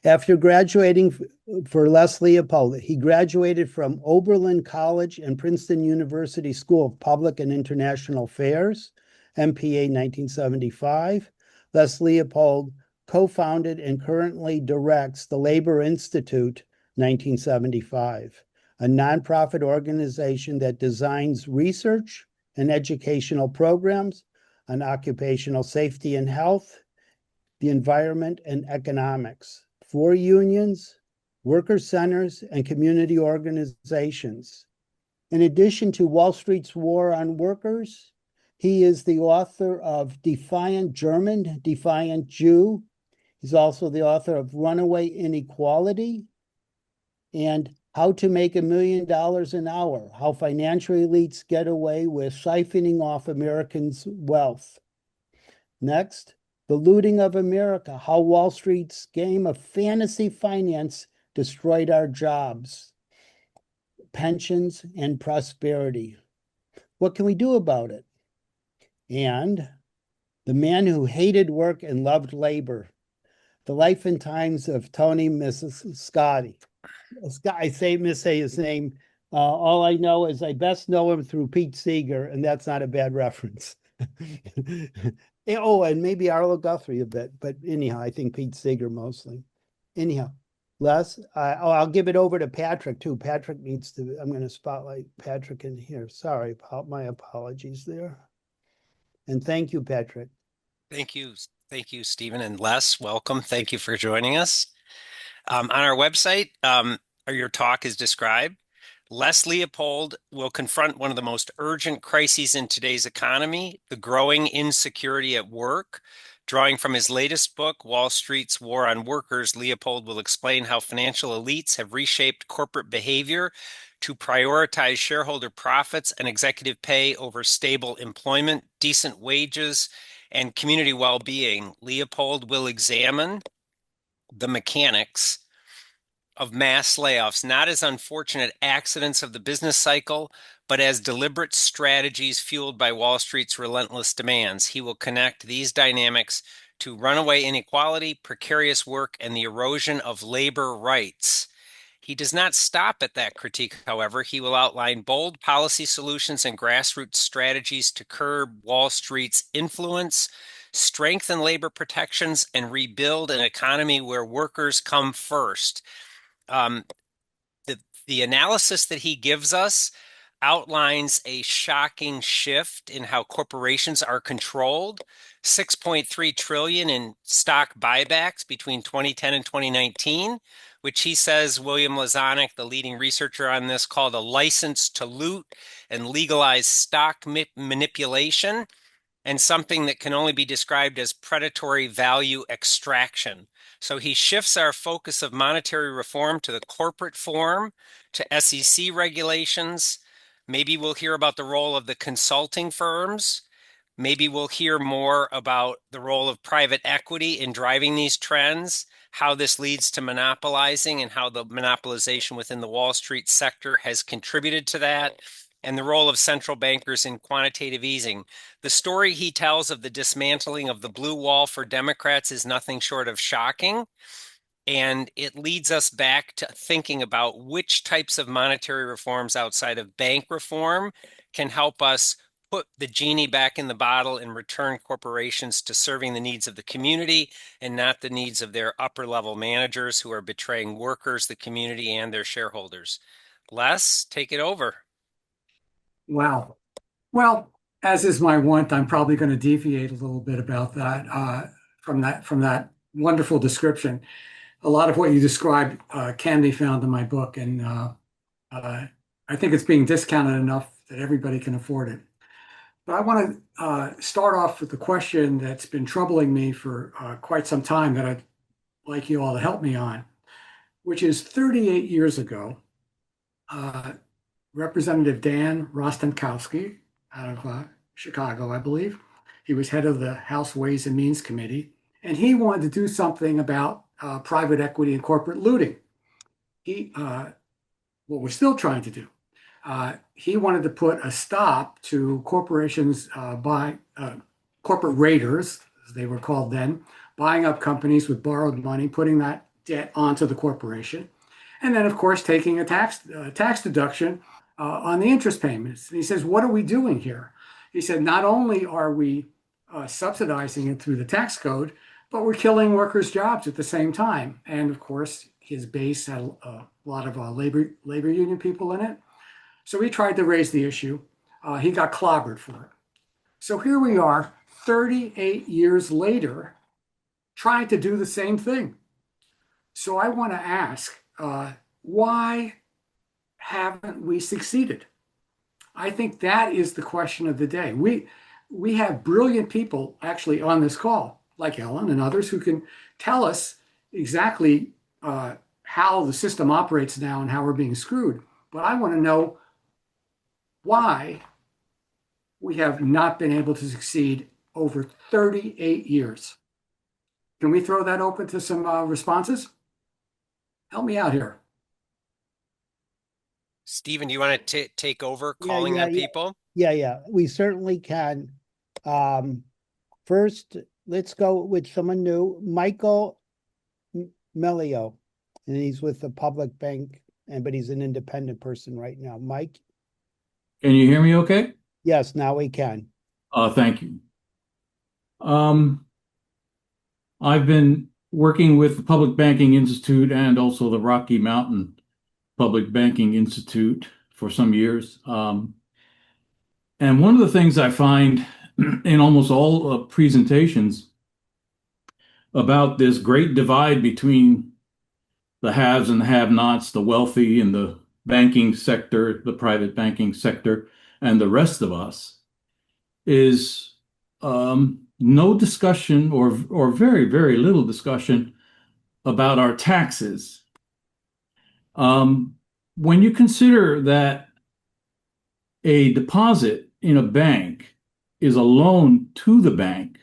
After graduating for Les Leopold, he graduated from Oberlin College and Princeton University School of Public and International Affairs, MPA 1975. Les Leopold co-founded and currently directs the Labor Institute 1975, a nonprofit organization that designs research and educational programs on occupational safety and health, the environment, and economics for unions, worker centers, and community organizations. In addition to Wall Street's War on Workers, he is the author of Defiant German, Defiant Jew. He's also the author of Runaway Inequality and How to Make $1 Million an Hour, How Financial Elites Get Away with Siphoning Off Americans' Wealth. Next, The Looting of America, How Wall Street's Game of Fantasy Finance Destroyed Our Jobs, Pensions, and Prosperity. What can we do about it? And The Man Who Hated Work and Loved Labor, The Life and Times of Tony Scotty. I missay his name. All I know is I best know him through Pete Seeger, and that's not a bad reference. Oh, and maybe Arlo Guthrie a bit, but anyhow, I think Pete Seeger mostly. Anyhow, Les, I'll give it over to Patrick too. Patrick needs to, I'm going to spotlight Patrick in here. Sorry, my apologies there. And thank you, Patrick. Thank you. Thank you, Stephen. And Les, welcome. Thank you for joining us. On our website, your talk is described. Les Leopold will confront one of the most urgent crises in today's economy, the growing insecurity at work. Drawing from his latest book, Wall Street's War on Workers, Leopold will explain how financial elites have reshaped corporate behavior to prioritize shareholder profits and executive pay over stable employment, decent wages, and community well-being. Leopold will examine the mechanics of mass layoffs, not as unfortunate accidents of the business cycle, but as deliberate strategies fueled by Wall Street's relentless demands. He will connect these dynamics to runaway inequality, precarious work, and the erosion of labor rights. He does not stop at that critique, however. He will outline bold policy solutions and grassroots strategies to curb Wall Street's influence, strengthen labor protections, and rebuild an economy where workers come first. The analysis that he gives us outlines a shocking shift in how corporations are controlled. 6.3 trillion in stock buybacks between 2010 and 2019, which he says, William Lazonick, the leading researcher on this, called a license to loot and legalize stock manipulation, and something that can only be described as predatory value extraction. So he shifts our focus of monetary reform to the corporate form, to SEC regulations. Maybe we'll hear about the role of the consulting firms. Maybe we'll hear more about the role of private equity in driving these trends, how this leads to monopolizing and how the monopolization within the Wall Street sector has contributed to that, and the role of central bankers in quantitative easing. The story he tells of the dismantling of the blue wall for Democrats is nothing short of shocking. And it leads us back to thinking about which types of monetary reforms outside of bank reform can help us put the genie back in the bottle and return corporations to serving the needs of the community and not the needs of their upper level managers who are betraying workers, the community, and their shareholders. Les, take it over. Wow. Well, as is my wont, I'm probably going to deviate a little bit about that from that wonderful description. A lot of what you described can be found in my book, and I think it's being discounted enough that everybody can afford it. But I want to start off with the question that's been troubling me for quite some time that I'd like you all to help me on, which is 38 years ago, Representative Dan Rostenkowski out of Chicago, I believe. He was head of the House Ways and Means Committee, and he wanted to do something about private equity and corporate looting. What we're still trying to do, he wanted to put a stop to corporations corporate raiders, as they were called then, buying up companies with borrowed money, putting that debt onto the corporation. And then, of course, taking a tax deduction on the interest payments. And he says, what are we doing here? He said, not only are we subsidizing it through the tax code, but we're killing workers' jobs at the same time. And of course, his base had a lot of labor union people in it. So he tried to raise the issue. He got clobbered for it. So here we are, 38 years later, trying to do the same thing. So I want to ask, why haven't we succeeded? I think that is the question of the day. We have brilliant people actually on this call, like Ellen and others, who can tell us exactly how the system operates now and how we're being screwed. But I want to know why we have not been able to succeed over 38 years. Can we throw that open to some responses? Help me out here. Stephen, do you want to take over calling on people? Yeah, we certainly can. First, let's go with someone new, Michael Melio, and he's with the public bank, but he's an independent person right now. Mike? Can you hear me okay? Yes, now we can. Thank you. I've been working with the Public Banking Institute and also the Rocky Mountain Public Banking Institute for some years. And one of the things I find in almost all presentations about this great divide between the haves and the have-nots, the wealthy and the banking sector, the private banking sector, and the rest of us, is no discussion or very, very little discussion about our taxes. When you consider that a deposit in a bank is a loan to the bank,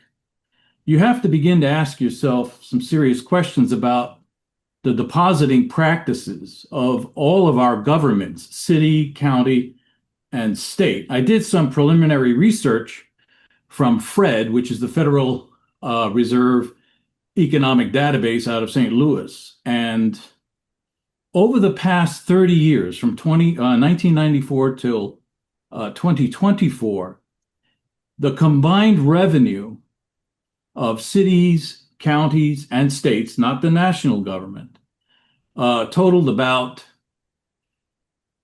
you have to begin to ask yourself some serious questions about the depositing practices of all of our governments, city, county, and state. I did some preliminary research from FRED, which is the Federal Reserve Economic Database out of St. Louis. And over the past 30 years, from 1994 till 2024, the combined revenue of cities, counties, and states, not the national government, totaled about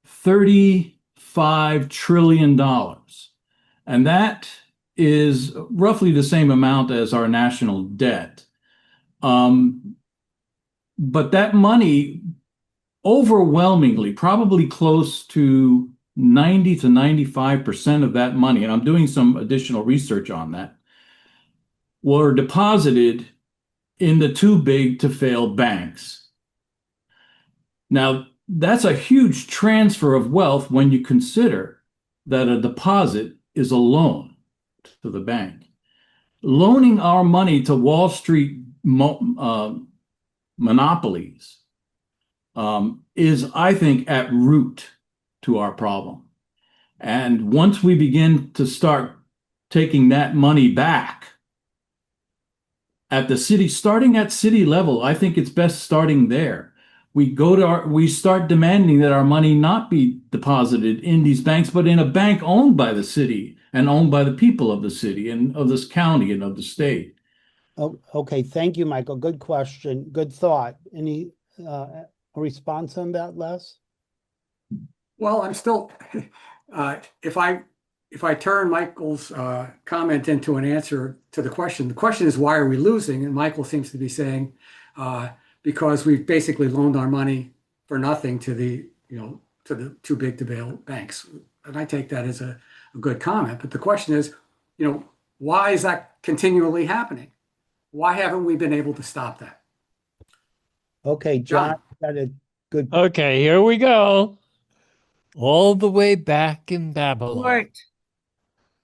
$35 trillion. And that is roughly the same amount as our national debt. But that money, overwhelmingly, probably close to 90 to 95% of that money, and I'm doing some additional research on that, were deposited in the too big to fail banks. Now, that's a huge transfer of wealth when you consider that a deposit is a loan to the bank. Loaning our money to Wall Street monopolies is, I think, at root to our problem. And once we begin to start taking that money back at the city, starting at city level, I think it's best starting there. We start demanding that our money not be deposited in these banks, but in a bank owned by the city and owned by the people of the city and of this county and of the state. Oh, okay, thank you, Michael. Good question, good thought. Any response on that, Les? Well, I'm still, if I turn Michael's comment into an answer to the question is why are we losing? And Michael seems to be saying because we've basically loaned our money for nothing to the too big to fail banks. And I take that as a good comment. But the question is, why is that continually happening? Why haven't we been able to stop that? Okay, John, got a good. Okay, here we go. All the way back in Babylon. What?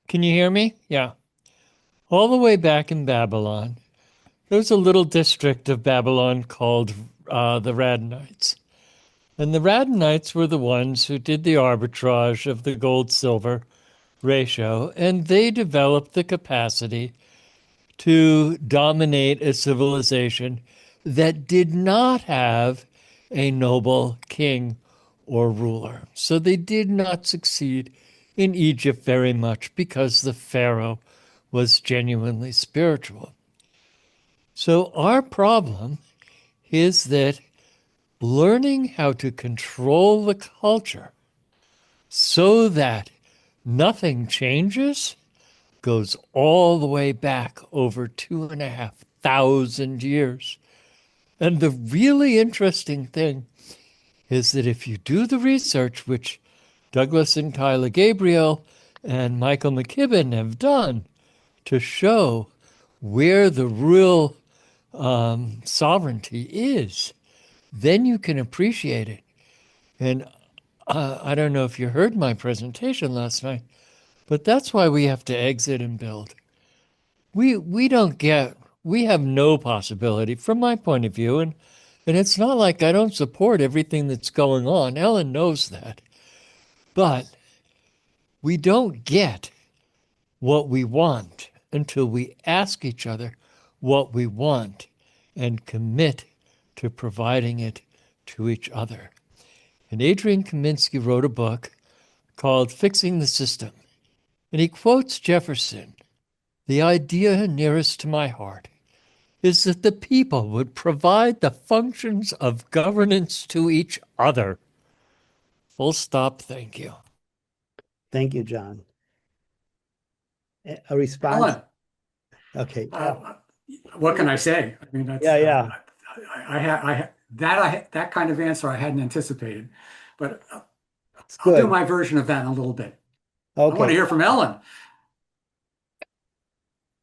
Can you hear me? Yeah. All the way back in Babylon, there was a little district of Babylon called the Radanites. And the Radanites were the ones who did the arbitrage of the gold-silver ratio, and they developed the capacity to dominate a civilization that did not have a noble king or ruler. So they did not succeed in Egypt very much because the Pharaoh was genuinely spiritual. So our problem is that learning how to control the culture so that nothing changes goes all the way back over 2,500 years. And the really interesting thing is that if you do the research, which Douglas and Kyla Gabriel and Michael McKibben have done to show where the real sovereignty is, then you can appreciate it. And I don't know if you heard my presentation last night, but that's why we have to exit and build. We don't get, we have no possibility from my point of view, and it's not like I don't support everything that's going on. Ellen knows that. But we don't get what we want until we ask each other what we want and commit to providing it to each other. And Adrian Kaminsky wrote a book called Fixing the System. And he quotes Jefferson. The idea nearest to my heart is that the people would provide the functions of governance to each other. Full stop. Thank you. Thank you, John. A response? Ellen, Okay. what can I say? I mean, that's, Yeah. that kind of answer I hadn't anticipated, but It's I'll do good. my version of that in a little bit. I want to Okay. hear from Ellen.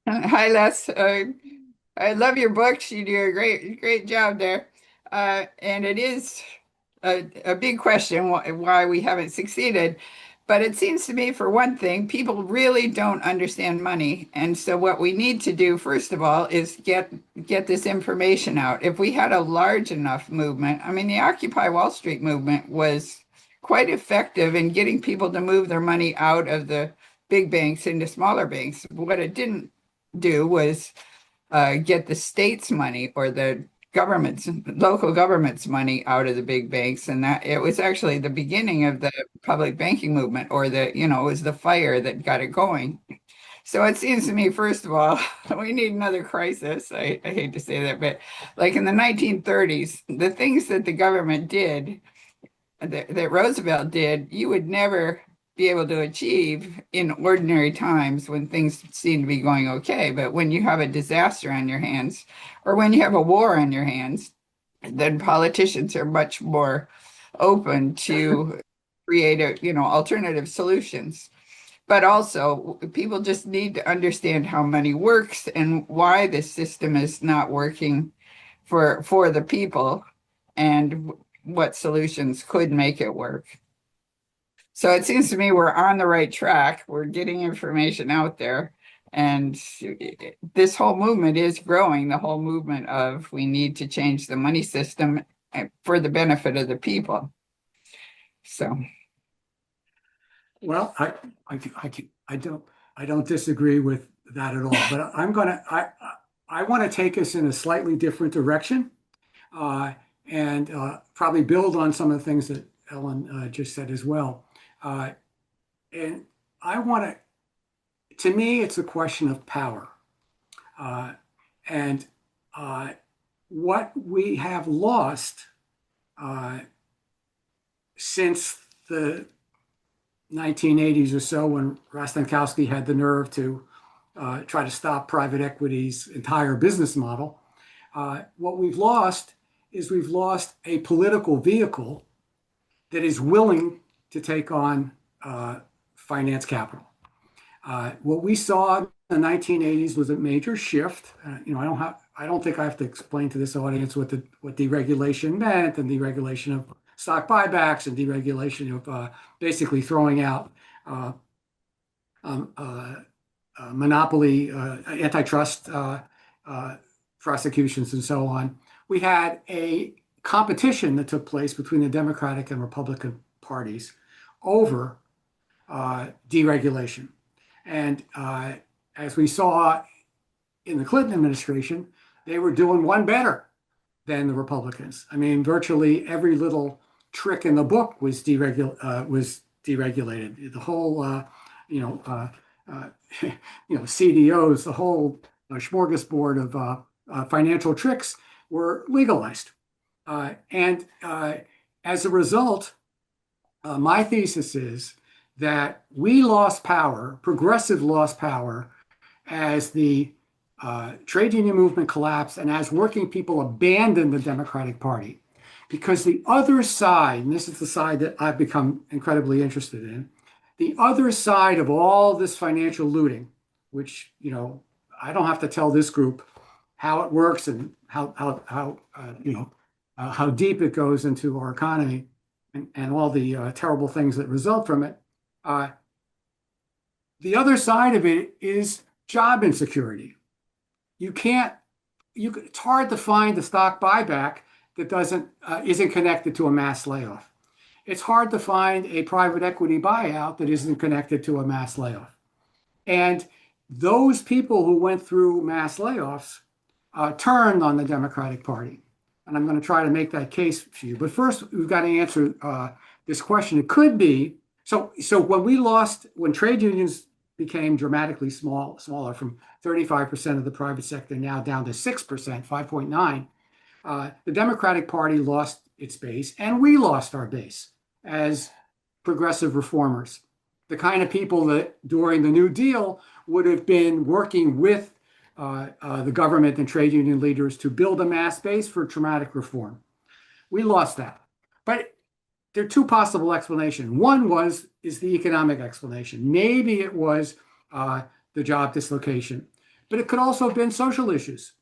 Hi, Les. I love your books. You do a great job there. And it is a big question why we haven't succeeded. But it seems to me, for one thing, people really don't understand money. And so what we need to do, first of all, is get this information out. If we had a large enough movement, I mean, the Occupy Wall Street movement was quite effective in getting people to move their money out of the big banks into smaller banks. What it didn't do was get the state's money or the local government's money out of the big banks, and that it was actually the beginning of the public banking movement, or it was the fire that got it going. So it seems to me, first of all, we need another crisis. I hate to say that, but like in the 1930s, the things that the government did, that Roosevelt did, you would never be able to achieve in ordinary times when things seem to be going okay. But when you have a disaster on your hands, or when you have a war on your hands, then politicians are much more open to create alternative solutions. But also, people just need to understand how money works and why the system is not working for the people, and what solutions could make it work. So it seems to me we're on the right track. We're getting information out there. And this whole movement is growing, the whole movement of we need to change the money system for the benefit of the people. So. Well, I don't disagree with that at all, but I want to take us in a slightly different direction, and probably build on some of the things that Ellen just said as well. And to me, it's a question of power. And what we have lost since the 1980s or so, when Rostenkowski had the nerve to try to stop private equity's entire business model, what we've lost is we've lost a political vehicle that is willing to take on finance capital. What we saw in the 1980s was a major shift. I don't think I have to explain to this audience what deregulation meant, and deregulation of stock buybacks, and deregulation of basically throwing out monopoly, antitrust prosecutions, and so on. We had a competition that took place between the Democratic and Republican parties over deregulation. And as we saw in the Clinton administration, they were doing one better. than the Republicans. I mean, virtually every little trick in the book was deregulated. The whole, you know, CDOs, the whole smorgasbord of financial tricks were legalized. And as a result, my thesis is that we lost power, progressive lost power, as the trade union movement collapsed and as working people abandoned the Democratic Party. Because the other side, and this is the side that I've become incredibly interested in, the other side of all this financial looting, which, you know, I don't have to tell this group how it works and how deep it goes into our economy and all the terrible things that result from it. The other side of it is job insecurity. It's hard to find a stock buyback that isn't connected to a mass layoff. It's hard to find a private equity buyout that isn't connected to a mass layoff. And those people who went through mass layoffs turned on the Democratic Party. And I'm going to try to make that case for you. But first, we've got to answer this question. It could be, so when trade unions became dramatically smaller from 35% of the private sector now down to 6%, 5.9, the Democratic Party lost its base and we lost our base as progressive reformers. The kind of people that during the New Deal would have been working with the government and trade union leaders to build a mass base for traumatic reform. We lost that. But there are two possible explanations. One is the economic explanation. Maybe it was the job dislocation, but it could also have been social issues.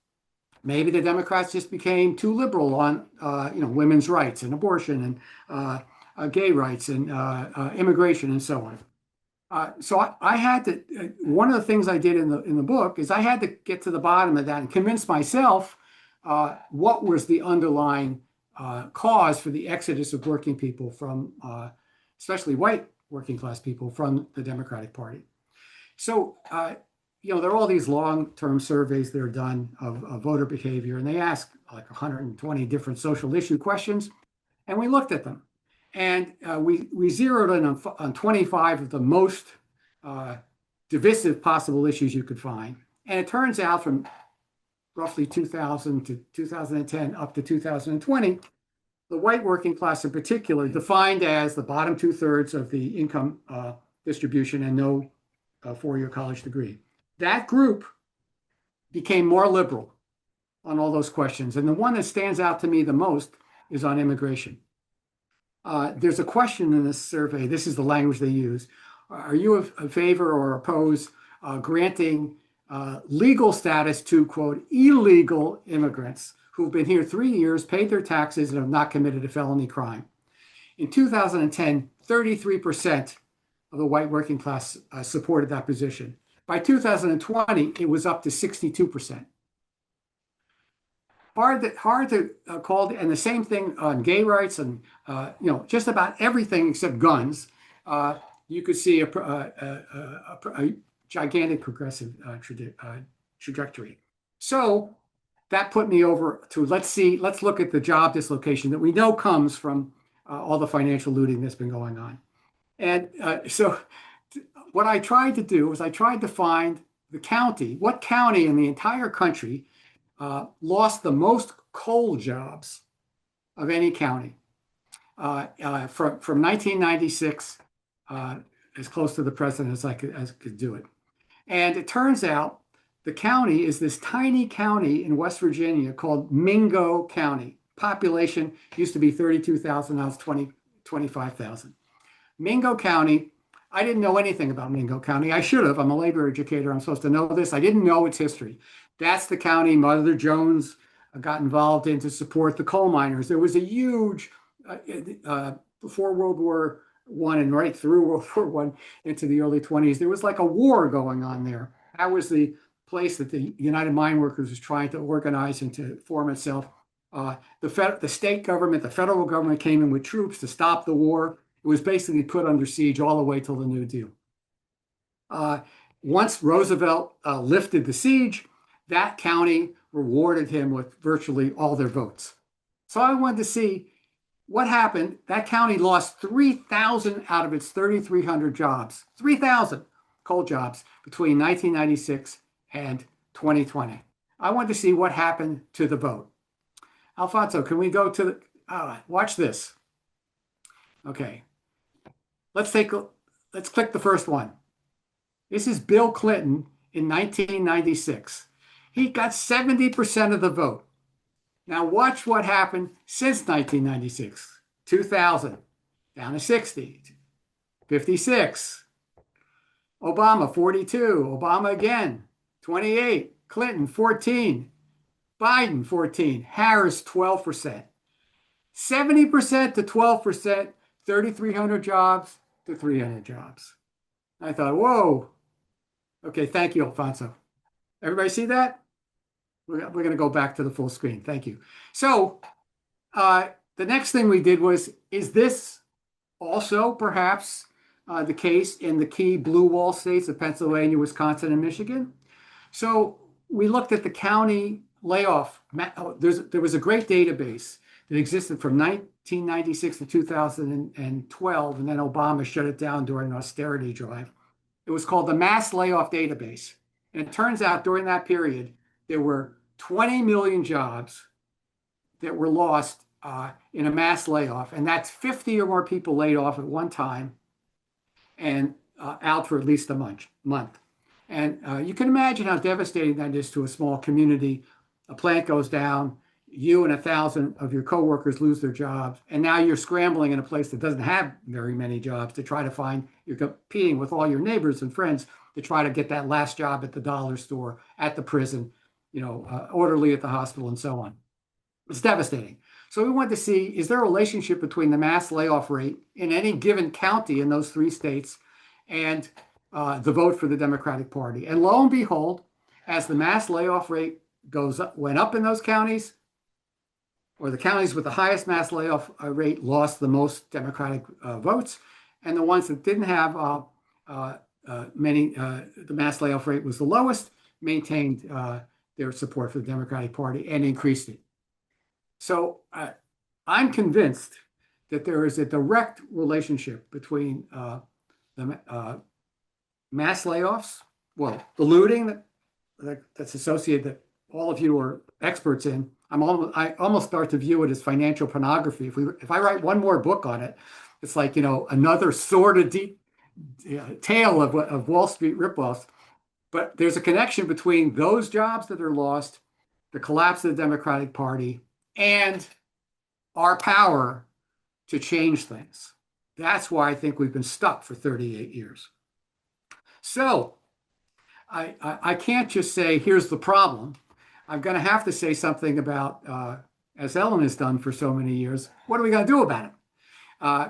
Maybe the Democrats just became too liberal on women's rights and abortion and gay rights and immigration and so on. So I had to. One of the things I did in the book is I had to get to the bottom of that and convince myself what was the underlying cause for the exodus of working people from, especially white working class people, from the Democratic Party. So there are all these long-term surveys that are done of voter behavior, and they ask like 120 different social issue questions, and we looked at them. And we zeroed in on 25 of the most divisive possible issues you could find. And it turns out from roughly 2000 to 2010 up to 2020, the white working class in particular, defined as the bottom 2/3 of the income distribution and no four-year college degree, that group became more liberal on all those questions. And the one that stands out to me the most is on immigration. There's a question in this survey. This is the language they use. Are you in favor or oppose granting legal status to, quote, illegal immigrants who've been here 3 years, paid their taxes, and have not committed a felony crime? In 2010, 33% of the white working class supported that position. By 2020, it was up to 62%. Hard to call, and the same thing on gay rights and just about everything except guns. You could see a gigantic progressive trajectory. So that put me over to let's look at the job dislocation that we know comes from all the financial looting that's been going on. And so what I tried to do was I tried to find what county in the entire country lost the most coal jobs of any county from 1996, as close to the present as I could do it. And it turns out the county is this tiny county in West Virginia called Mingo County. Population used to be 32,000, now it's 25,000. Mingo County, I didn't know anything about Mingo County. I should have. I'm a labor educator. I'm supposed to know this. I didn't know its history. That's the county Mother Jones got involved in to support the coal miners. There was a huge, before World War I and right through World War I into the early 20s, there was like a war going on there. That was the place that the United Mine Workers was trying to organize and to form itself. The state government, the federal government came in with troops to stop the war. It was basically put under siege all the way till the New Deal. Once Roosevelt lifted the siege, that county rewarded him with virtually all their votes. So I wanted to see what happened. That county lost 3,000 out of its 3,300 jobs, 3,000 coal jobs between 1996 and 2020. I wanted to see what happened to the vote. Alfonso, can we go to watch this? Okay, let's click the first one. This is Bill Clinton in 1996. He got 70% of the vote. Now watch what happened since 1996. 2000, down to 60, 56. Obama, 42. Obama again, 28. Clinton, 14. Biden, 14. Harris, 12%. 70% to 12%, 3,300 jobs to 300 jobs. I thought, whoa. Okay, thank you, Alfonso. Everybody see that? We're going to go back to the full screen. Thank you. So the next thing we did was, is this also perhaps the case in the key blue wall states of Pennsylvania, Wisconsin, and Michigan? So we looked at the county layoff. There was a great database that existed from 1996 to 2012, and then Obama shut it down during an austerity drive. It was called the Mass Layoff Database. And it turns out during that period, there were 20 million jobs that were lost in a mass layoff. And that's 50 or more people laid off at one time and out for at least a month. And you can imagine how devastating that is to a small community. A plant goes down, you and 1,000 of your coworkers lose their jobs, and now you're scrambling in a place that doesn't have very many jobs to try to find, you're competing with all your neighbors and friends to try to get that last job at the dollar store, at the prison, orderly at the hospital, and so on. It's devastating. So we want to see, is there a relationship between the mass layoff rate in any given county in those three states and the vote for the Democratic Party? And lo and behold, as the mass layoff rate went up in those counties, or the counties with the highest mass layoff rate lost the most Democratic votes, and the ones that didn't have many, the mass layoff rate was the lowest, maintained their support for the Democratic Party and increased it. So I'm convinced that there is a direct relationship between the mass layoffs, well, the looting that's associated, that all of you are experts in. I almost start to view it as financial pornography. If I write one more book on it, it's like, another sordid deep tale of Wall Street ripoffs. But there's a connection between those jobs that are lost, the collapse of the Democratic Party, and our power to change things. That's why I think we've been stuck for 38 years. So I can't just say, here's the problem. I'm going to have to say something about, as Ellen has done for so many years, what are we going to do about it? I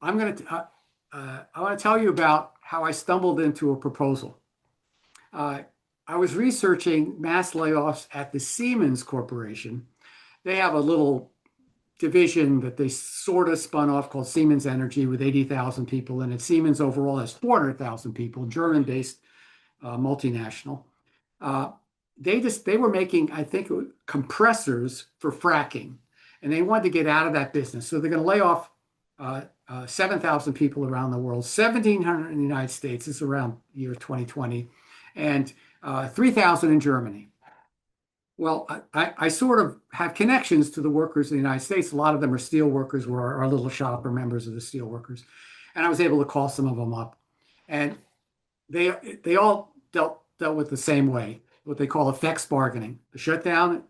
want to tell you about how I stumbled into a proposal. I was researching mass layoffs at the Siemens Corporation. They have a little division that they sort of spun off called Siemens Energy with 80,000 people in it. Siemens overall has 400,000 people, German-based multinational. They were making, I think, compressors for fracking, and they wanted to get out of that business. So they're going to lay off 7,000 people around the world, 1,700 in the United States. This is around year 2020, and 3,000 in Germany. Well, I sort of have connections to the workers in the United States. A lot of them are steel workers, were our little shop or members of the steel workers. And I was able to call some of them up. And they all dealt with the same way, what they call effects bargaining. The shutdown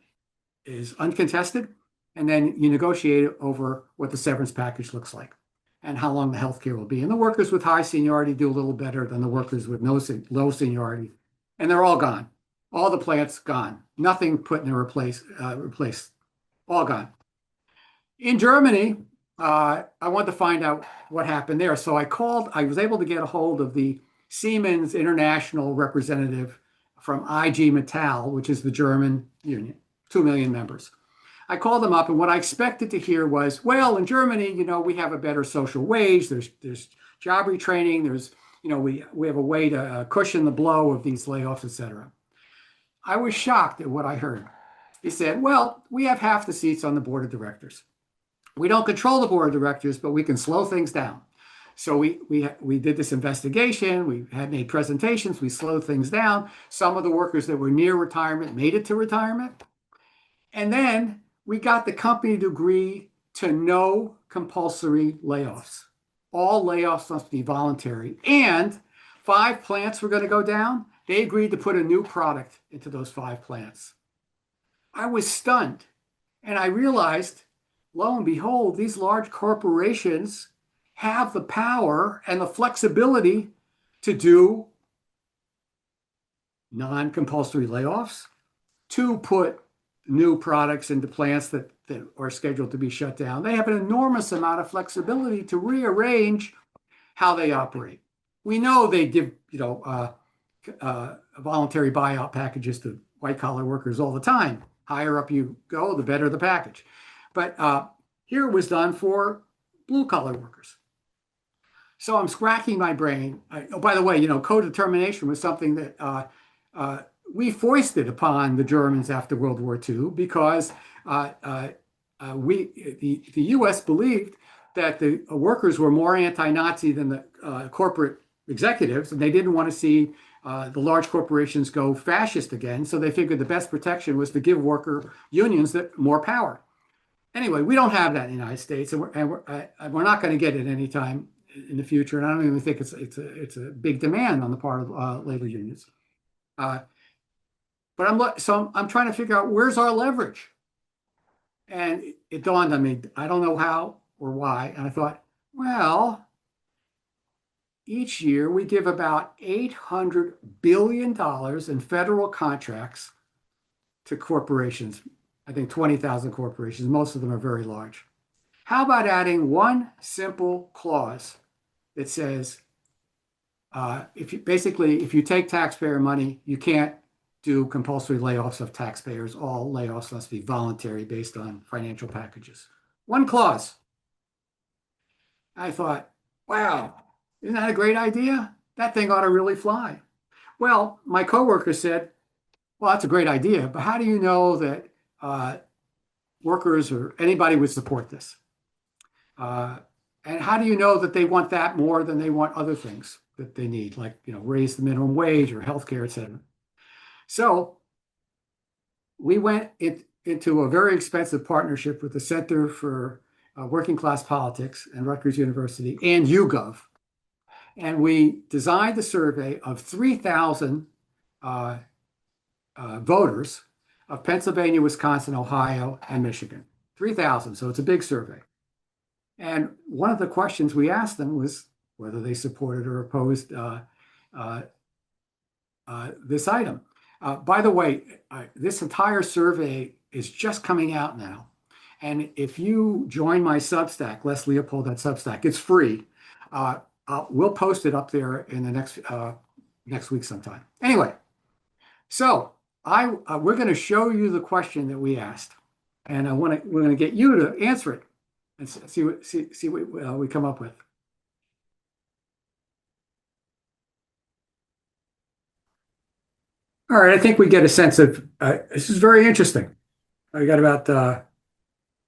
is uncontested, and then you negotiate over what the severance package looks like and how long the health care will be. And the workers with high seniority do a little better than the workers with low seniority. And they're all gone. All the plants gone. Nothing put in their replace. All gone. In Germany, I wanted to find out what happened there. So I was able to get a hold of the Siemens International representative from IG Metall, which is the German union, 2 million members. I called them up, and what I expected to hear was, well, in Germany, we have a better social wage. There's job retraining. There's, we have a way to cushion the blow of these layoffs, et cetera. I was shocked at what I heard. He said, well, we have half the seats on the board of directors. We don't control the board of directors, but we can slow things down. So we did this investigation. We had made presentations. We slowed things down. Some of the workers that were near retirement made it to retirement. And then we got the company to agree to no compulsory layoffs. All layoffs must be voluntary. And 5 plants were going to go down. They agreed to put a new product into those 5 plants. I was stunned. And I realized, lo and behold, these large corporations have the power and the flexibility to do non-compulsory layoffs, to put new products into plants that are scheduled to be shut down. They have an enormous amount of flexibility to rearrange how they operate. We know they give, voluntary buyout packages to white-collar workers all the time. Higher up you go, the better the package. But here it was done for blue-collar workers. So I'm scratching my brain. By the way, co-determination was something that we foisted upon the Germans after World War II because the U.S. believed that the workers were more anti-Nazi than the corporate executives, and they didn't want to see the large corporations go fascist again. So they figured the best protection was to give worker unions more power. Anyway, we don't have that in the United States, and we're not going to get it anytime in the future. And I don't even think it's a big demand on the part of labor unions. But I'm trying to figure out where's our leverage. And it dawned on me, I don't know how or why. And I thought, well, each year we give about $800 billion in federal contracts to corporations. I think 20,000 corporations. Most of them are very large. How about adding one simple clause that says, if you take taxpayer money, you can't do compulsory layoffs of taxpayers. All layoffs must be voluntary based on financial packages. One clause. I thought, wow, isn't that a great idea? That thing ought to really fly. Well, my coworker said, well, that's a great idea, but how do you know that workers or anybody would support this? And how do you know that they want that more than they want other things that they need, like raise the minimum wage or healthcare, et cetera? So we went into a very expensive partnership with the Center for Working Class Politics and Rutgers University and YouGov. And we designed a survey of 3,000 voters of Pennsylvania, Wisconsin, Ohio, and Michigan. 3,000, so it's a big survey. And one of the questions we asked them was whether they supported or opposed this item. By the way, this entire survey is just coming out now. And if you join my Substack, Les Leopold at Substack, it's free. We'll post it up there in the next week sometime. Anyway, so we're going to show you the question that we asked, and we're going to get you to answer it and see what we come up with. All right, I think we get a sense of this is very interesting. We got about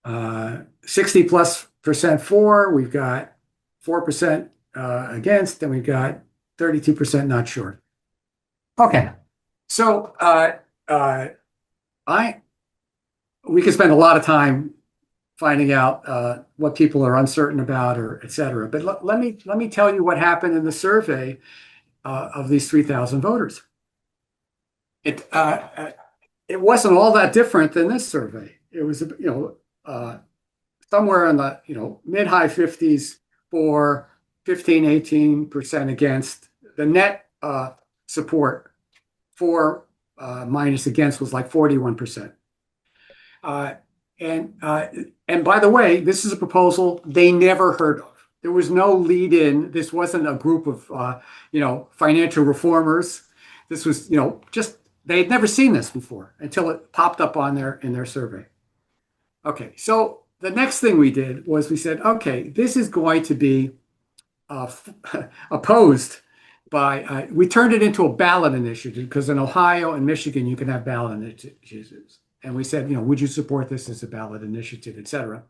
60+% for. We've got 4% against, and we've got 32% not sure. Okay, so we could spend a lot of time finding out what people are uncertain about, or et cetera. But let me tell you what happened in the survey of these 3,000 voters. It wasn't all that different than this survey. It was somewhere in the mid-high 50s for 15-18% against. The net support for minus against was like 41%. And by the way, this is a proposal they never heard of. There was no lead-in. This wasn't a group of financial reformers. This was just they had never seen this before until it popped up in their survey. Okay, so the next thing we did was we said, okay, this is going to be opposed we turned it into a ballot initiative because in Ohio and Michigan, you can have ballot initiatives. And we said, would you support this as a ballot initiative, et cetera.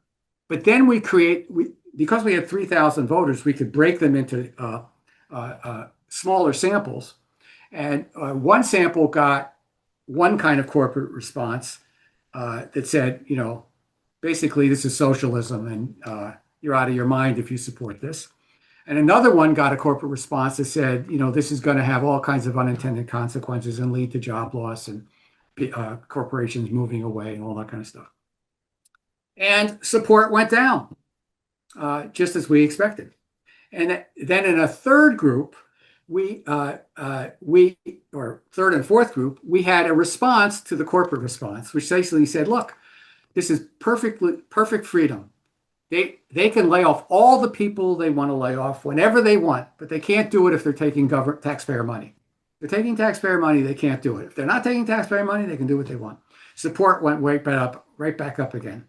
But then because we had 3,000 voters, we could break them into smaller samples. And one sample got one kind of corporate response that said, basically this is socialism and you're out of your mind if you support this. And another one got a corporate response that said, this is going to have all kinds of unintended consequences and lead to job loss and corporations moving away and all that kind of stuff. And support went down, just as we expected. And then in a third group, or third and fourth group, we had a response to the corporate response, which basically said, look, this is perfect freedom. They can lay off all the people they want to lay off whenever they want, but they can't do it if they're taking taxpayer money. If they're taking taxpayer money, they can't do it. If they're not taking taxpayer money, they can do what they want. Support went right back up again.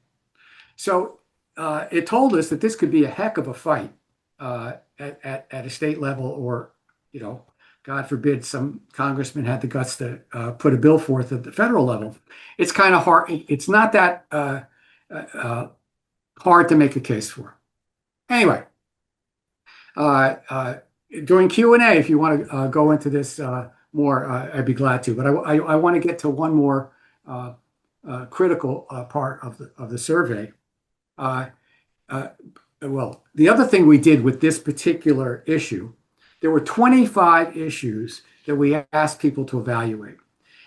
So it told us that this could be a heck of a fight at a state level, or God forbid some congressman had the guts to put a bill forth at the federal level. It's kind of hard. It's not that hard to make a case for. Anyway, during Q&A, if you want to go into this more, I'd be glad to. But I want to get to one more critical part of the survey. Well, the other thing we did with this particular issue, there were 25 issues that we asked people to evaluate.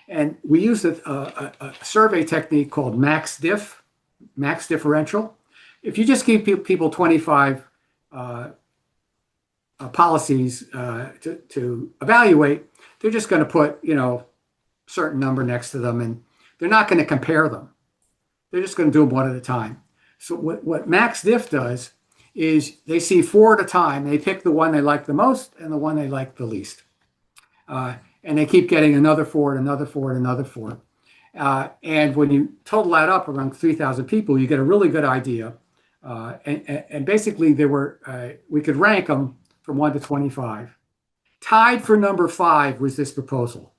And we used a survey technique called max differential. If you just give people 25 policies to evaluate, they're just going to put, certain number next to them, and they're not going to compare them. They're just going to do them one at a time. So what max diff does is they see 4 at a time. They pick the one they like the most and the one they like the least. And they keep getting another 4 and another 4 and another 4. And when you total that up around 3,000 people, you get a really good idea. And basically, we could rank them from 1 to 25. Tied for number 5 was this proposal.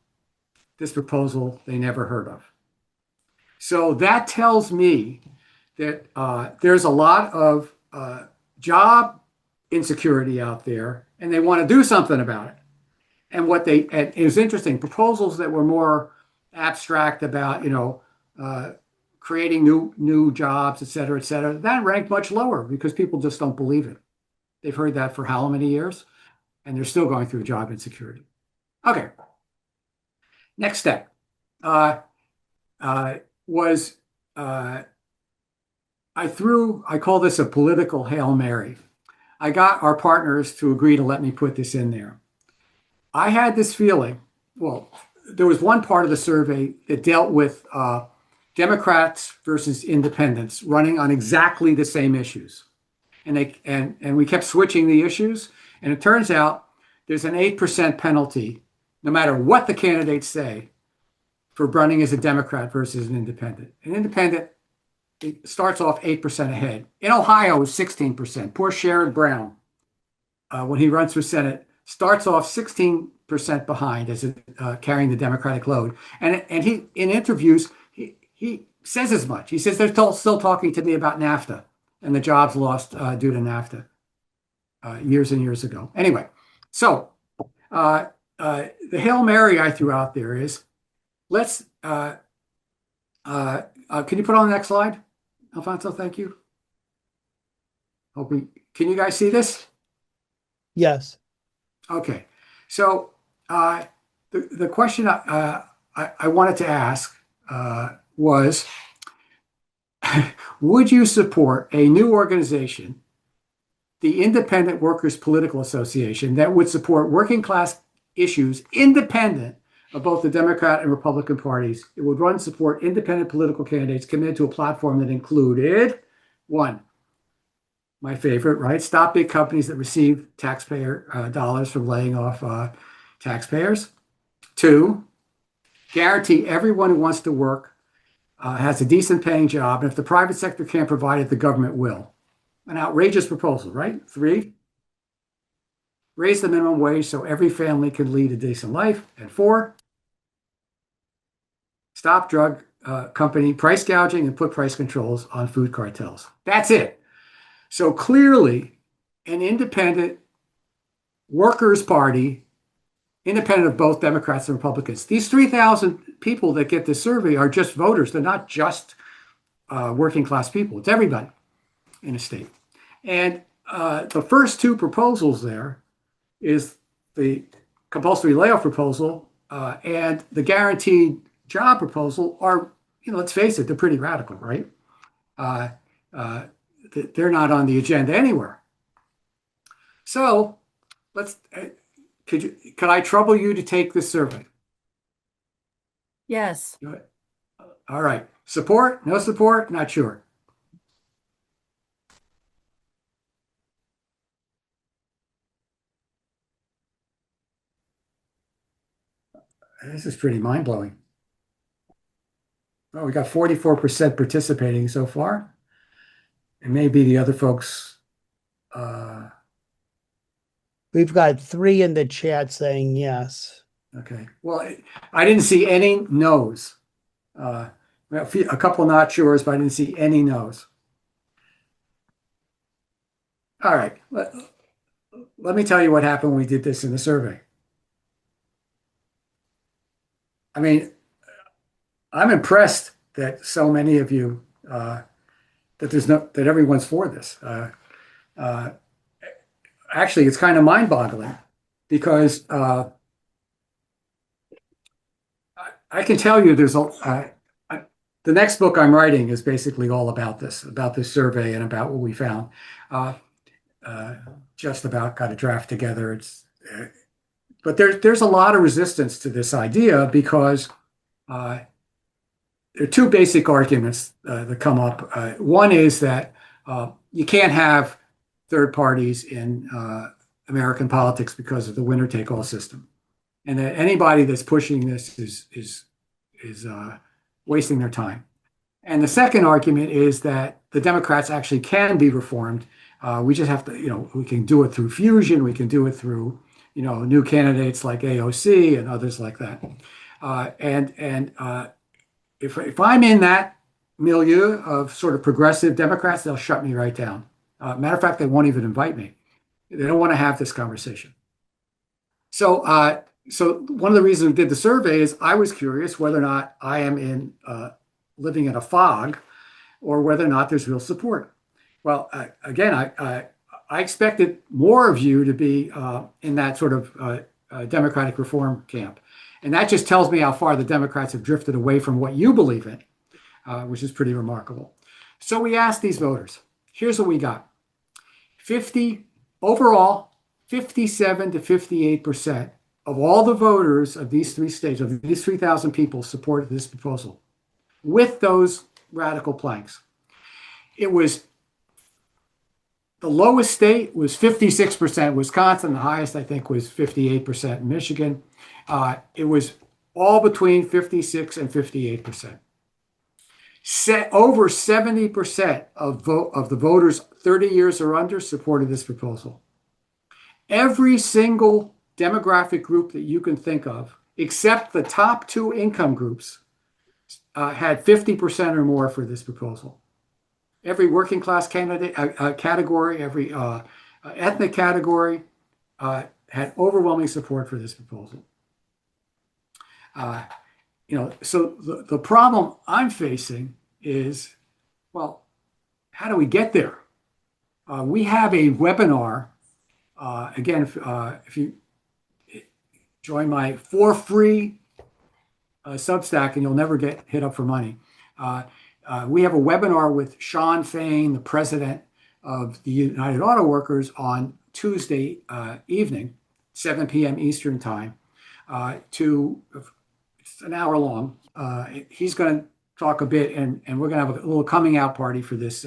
This proposal they never heard of. So that tells me that there's a lot of job insecurity out there, and they want to do something about it. And and it was interesting, proposals that were more abstract about, creating new jobs, et cetera, that ranked much lower because people just don't believe it. They've heard that for how many years, and they're still going through job insecurity. Okay. Next step was I call this a political Hail Mary. I got our partners to agree to let me put this in there. I had this feeling, well, there was one part of the survey that dealt with Democrats versus independents running on exactly the same issues. And we kept switching the issues. And it turns out there's an 8% penalty, no matter what the candidates say, for running as a Democrat versus an independent. An independent, it starts off 8% ahead. In Ohio, it's 16%. Poor Sherrod Brown, when he runs for Senate, starts off 16% behind as carrying the Democratic load. And he, in interviews, he says as much. He says they're still talking to me about NAFTA and the jobs lost due to NAFTA years and years ago. Anyway, so the Hail Mary I threw out there is, let's, can you put on the next slide, Alfonso? Thank you. Can you guys see this? Yes. Okay. So the question I wanted to ask was, would you support a new organization, the Independent Workers Political Association, that would support working class issues independent of both the Democrat and Republican parties? It would run support independent political candidates committed to a platform that included, 1, my favorite, right? Stop big companies that receive taxpayer dollars from laying off taxpayers. 2, guarantee everyone who wants to work has a decent paying job. And if the private sector can't provide it, the government will. An outrageous proposal, right? 3, raise the minimum wage so every family can lead a decent life. And 4, stop drug company price gouging and put price controls on food cartels. That's it. So clearly, an independent workers' party, independent of both Democrats and Republicans. These 3,000 people that get this survey are just voters. They're not just working class people. It's everybody in a state. And the first 2 proposals there is the compulsory layoff proposal and the guaranteed job proposal are, let's face it, they're pretty radical, right? They're not on the agenda anywhere. So could I trouble you to take this survey? Yes. All right. Support? No support? Not sure. This is pretty mind-blowing. Well, we got 44% participating so far. And maybe the other folks. We've got 3 in the chat saying yes. Okay. Well, I didn't see any no's. A couple not sure's, but I didn't see any no's. All right. Let me tell you what happened when we did this in the survey. I mean, I'm impressed that so many of you that everyone's for this. Actually, it's kind of mind-boggling because I can tell you the next book I'm writing is basically all about this survey and about what we found. Just about got a draft together. But there's a lot of resistance to this idea because there are 2 basic arguments that come up. One is that you can't have third parties in American politics because of the winner-take-all system, and that anybody that's pushing this is wasting their time. And the second argument is that the Democrats actually can be reformed. We just have to, we can do it through fusion. We can do it through, new candidates like AOC and others like that. If I'm in that milieu of sort of progressive Democrats, they'll shut me right down. Matter of fact, they won't even invite me. They don't want to have this conversation. So one of the reasons we did the survey is I was curious whether or not I am living in a fog or whether or not there's real support. Well, again, I expected more of you to be in that sort of democratic reform camp. And that just tells me how far the Democrats have drifted away from what you believe in, which is pretty remarkable. So we asked these voters. Here's what we got. 57 to 58% of all the voters of these 3 states, of these 3,000 people, supported this proposal with those radical planks. It was the lowest state was 56% Wisconsin. The highest, I think, was 58% in Michigan. It was all between 56 and 58%. Over 70% of the voters 30 years or under supported this proposal. Every single demographic group that you can think of, except the top 2 income groups, had 50% or more for this proposal. Every working class category, every ethnic category had overwhelming support for this proposal. So the problem I'm facing is, well, how do we get there? We have a webinar. Again, if you join my for free Substack, and you'll never get hit up for money. We have a webinar with Sean Fain, the president of the United Auto Workers, on Tuesday evening, 7 p.m. Eastern time. It's an hour long. He's going to talk a bit, and we're going to have a little coming out party for this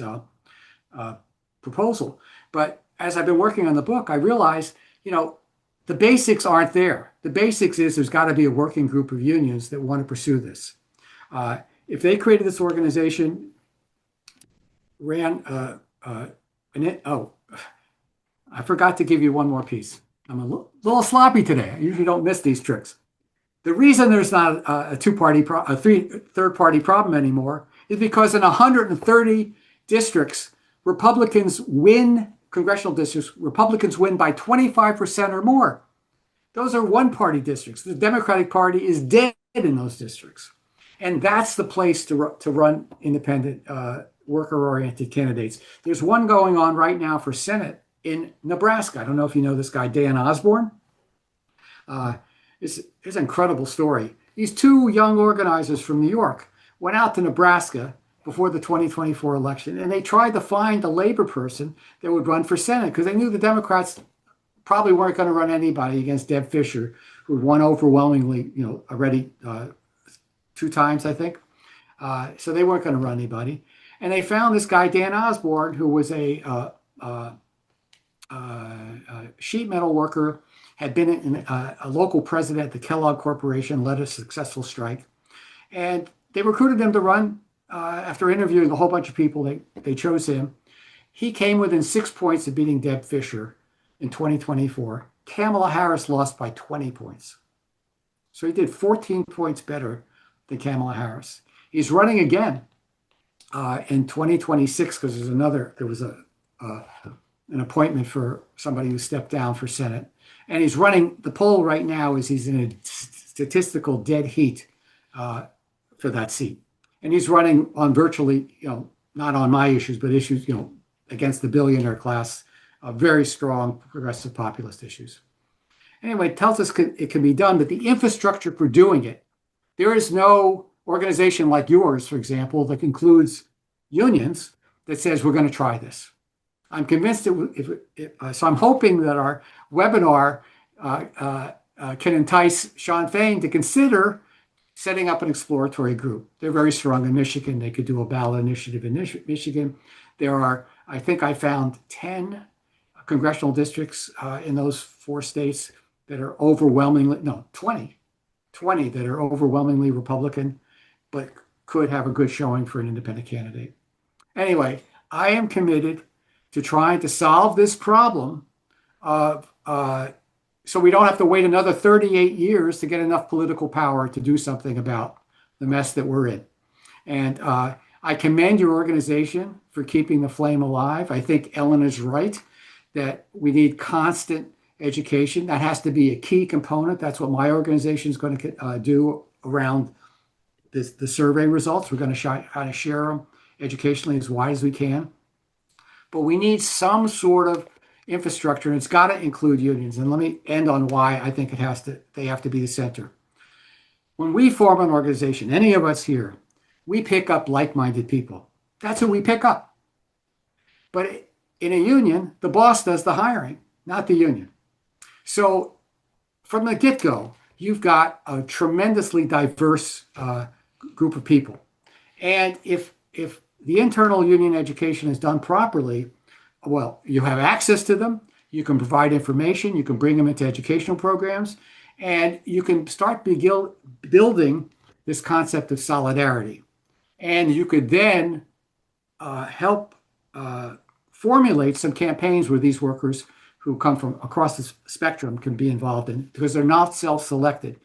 proposal. But as I've been working on the book, I realized, the basics aren't there. The basics is there's got to be a working group of unions that want to pursue this. If they created this organization, I forgot to give you one more piece. I'm a little sloppy today. I usually don't miss these tricks. The reason there's not a third party problem anymore is because in 130 districts, Republicans win, congressional districts, Republicans win by 25% or more. Those are one party districts. The Democratic Party is dead in those districts. And that's the place to run independent, worker oriented candidates. There's one going on right now for Senate in Nebraska. I don't know if you know this guy, Dan Osborne. It's an incredible story. These two young organizers from New York went out to Nebraska before the 2024 election, and they tried to find a labor person that would run for Senate because they knew the Democrats probably weren't going to run anybody against Deb Fischer, who won overwhelmingly, already 2 times, I think. So they weren't going to run anybody. And they found this guy, Dan Osborne, who was a sheet metal worker, had been a local president at the Kellogg Corporation, led a successful strike. And they recruited him to run. After interviewing a whole bunch of people, they chose him. He came within 6 points of beating Deb Fischer in 2024. Kamala Harris lost by 20 points. So he did 14 points better than Kamala Harris. He's running again in 2026 because there was an appointment for somebody who stepped down for Senate. And he's running, the poll right now is he's in a statistical dead heat for that seat. And he's running on virtually, not on my issues, but issues, against the billionaire class, very strong progressive populist issues. Anyway, it tells us it can be done, but the infrastructure for doing it, there is no organization like yours, for example, that includes unions that says we're going to try this. I'm convinced so I'm hoping that our webinar can entice Sean Fain to consider setting up an exploratory group. They're very strong in Michigan. They could do a ballot initiative in Michigan. There are, I think I found 10 congressional districts in those 4 states that are 20 that are overwhelmingly Republican, but could have a good showing for an independent candidate. Anyway, I am committed to trying to solve this problem of so we don't have to wait another 38 years to get enough political power to do something about the mess that we're in. And I commend your organization for keeping the flame alive. I think Ellen is right that we need constant education. That has to be a key component. That's what my organization is going to do around the survey results. We're going to try to share them educationally as wide as we can. But we need some sort of infrastructure, and it's got to include unions. And let me end on why I think they have to be the center. When we form an organization, any of us here, we pick up like-minded people. That's who we pick up. But in a union, the boss does the hiring, not the union. So from the get-go, you've got a tremendously diverse group of people. And if the internal union education is done properly, well, you have access to them, you can provide information, you can bring them into educational programs, and you can start building this concept of solidarity. And you could then help formulate some campaigns where these workers who come from across the spectrum can be involved in, because they're not self-selected.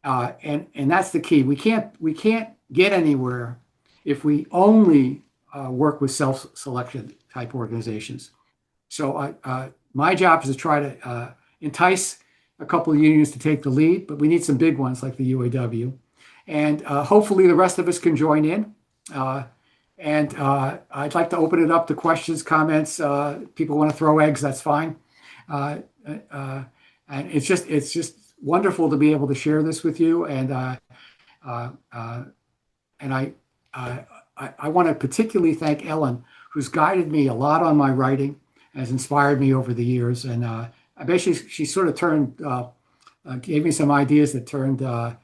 And that's the key. We can't get anywhere if we only work with self-selection type organizations. So my job is to try to entice a couple of unions to take the lead, but we need some big ones like the UAW. And hopefully the rest of us can join in. And I'd like to open it up to questions, comments. People want to throw eggs, that's fine. And it's just wonderful to be able to share this with you. And I want to particularly thank Ellen, who's guided me a lot on my writing, has inspired me over the years. And I bet she sort of gave me some ideas that turned the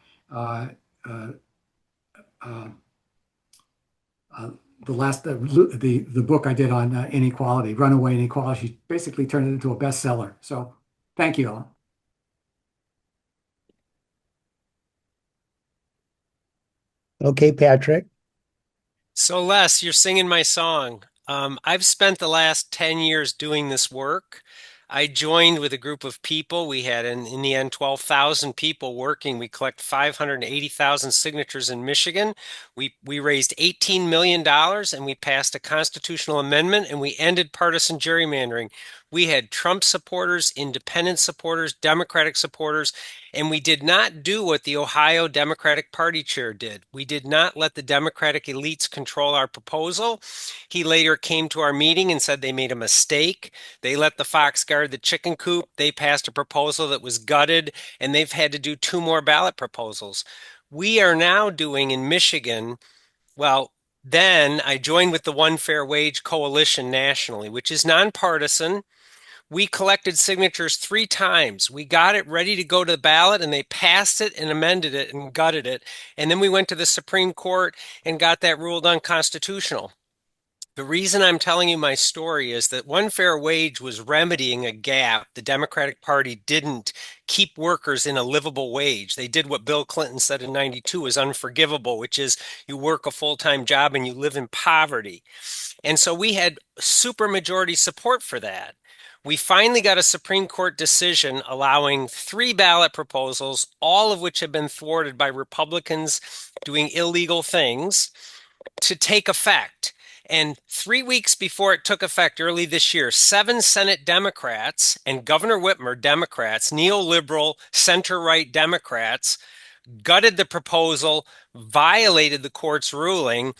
book I did on inequality, runaway inequality. She basically turned it into a bestseller. So thank you, Ellen. Okay, Patrick. So Les, you're singing my song. I've spent the last 10 years doing this work. I joined with a group of people. We had, in the end, 12,000 people working. We collect 580,000 signatures in Michigan. We raised $18 million and we passed a constitutional amendment and we ended partisan gerrymandering. We had Trump supporters, independent supporters, Democratic supporters, and we did not do what the Ohio Democratic Party chair did. We did not let the Democratic elites control our proposal. He later came to our meeting and said they made a mistake. They let the fox guard the chicken coop. They passed a proposal that was gutted, and they've had to do 2 more ballot proposals. We are now doing in Michigan, well, then I joined with the One Fair Wage Coalition nationally, which is nonpartisan. We collected signatures 3 times. We got it ready to go to the ballot, and they passed it and amended it and gutted it. And then we went to the Supreme Court and got that ruled unconstitutional. The reason I'm telling you my story is that One Fair Wage was remedying a gap. The Democratic Party didn't keep workers in a livable wage. They did what Bill Clinton said in 92 is unforgivable, which is you work a full-time job and you live in poverty. And so we had supermajority support for that. We finally got a Supreme Court decision allowing 3 ballot proposals, all of which have been thwarted by Republicans doing illegal things, to take effect. And 3 weeks before it took effect early this year, 7 Senate Democrats and Governor Whitmer, Democrats, neoliberal center-right Democrats, gutted the proposal, violated the court's ruling,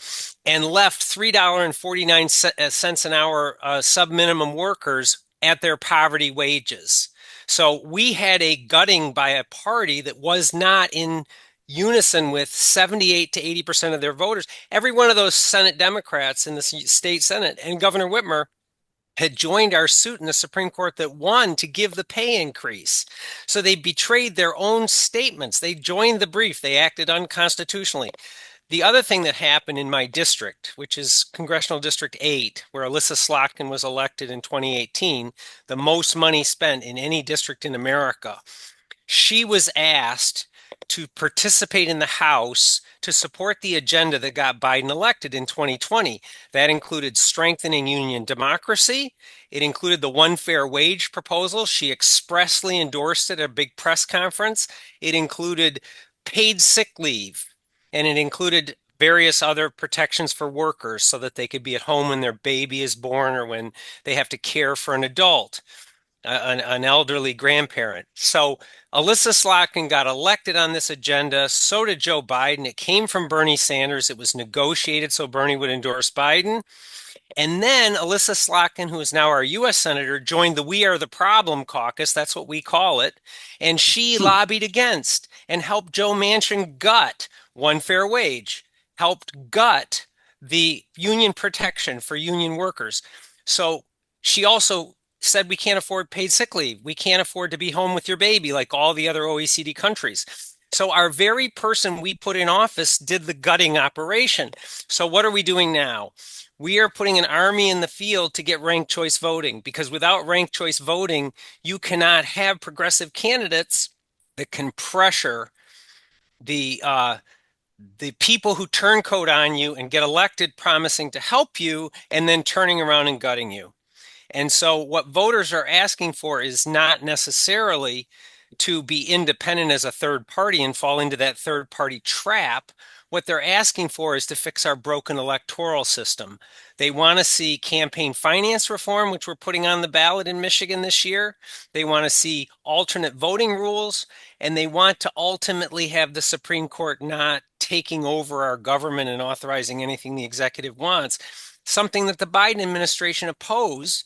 and left $3.49 an hour sub-minimum workers at their poverty wages. So we had a gutting by a party that was not in unison with 78 to 80% of their voters. Every one of those Senate Democrats in the state Senate and Governor Whitmer had joined our suit in the Supreme Court that won to give the pay increase. So they betrayed their own statements. They joined the brief. They acted unconstitutionally. The other thing that happened in my district, which is Congressional District 8, where Alyssa Slotkin was elected in 2018, the most money spent in any district in America, she was asked to participate in the House to support the agenda that got Biden elected in 2020. That included strengthening union democracy. It included the One Fair Wage proposal. She expressly endorsed it at a big press conference. It included paid sick leave, and it included various other protections for workers so that they could be at home when their baby is born or when they have to care for an adult, an elderly grandparent. So Alyssa Slotkin got elected on this agenda. So did Joe Biden. It came from Bernie Sanders. It was negotiated so Bernie would endorse Biden. And then Alyssa Slotkin, who is now our U.S. Senator, joined the We Are the Problem caucus. That's what we call it. And she lobbied against and helped Joe Manchin gut One Fair Wage, helped gut the union protection for union workers. So she also said we can't afford paid sick leave. We can't afford to be home with your baby like all the other OECD countries. So our very person we put in office did the gutting operation. So what are we doing now? We are putting an army in the field to get ranked choice voting, because without ranked choice voting, you cannot have progressive candidates that can pressure the people who turncoat on you and get elected promising to help you and then turning around and gutting you. And so what voters are asking for is not necessarily to be independent as a third party and fall into that third party trap. What they're asking for is to fix our broken electoral system. They want to see campaign finance reform, which we're putting on the ballot in Michigan this year. They want to see alternate voting rules, and they want to ultimately have the Supreme Court not taking over our government and authorizing anything the executive wants, something that the Biden administration opposed,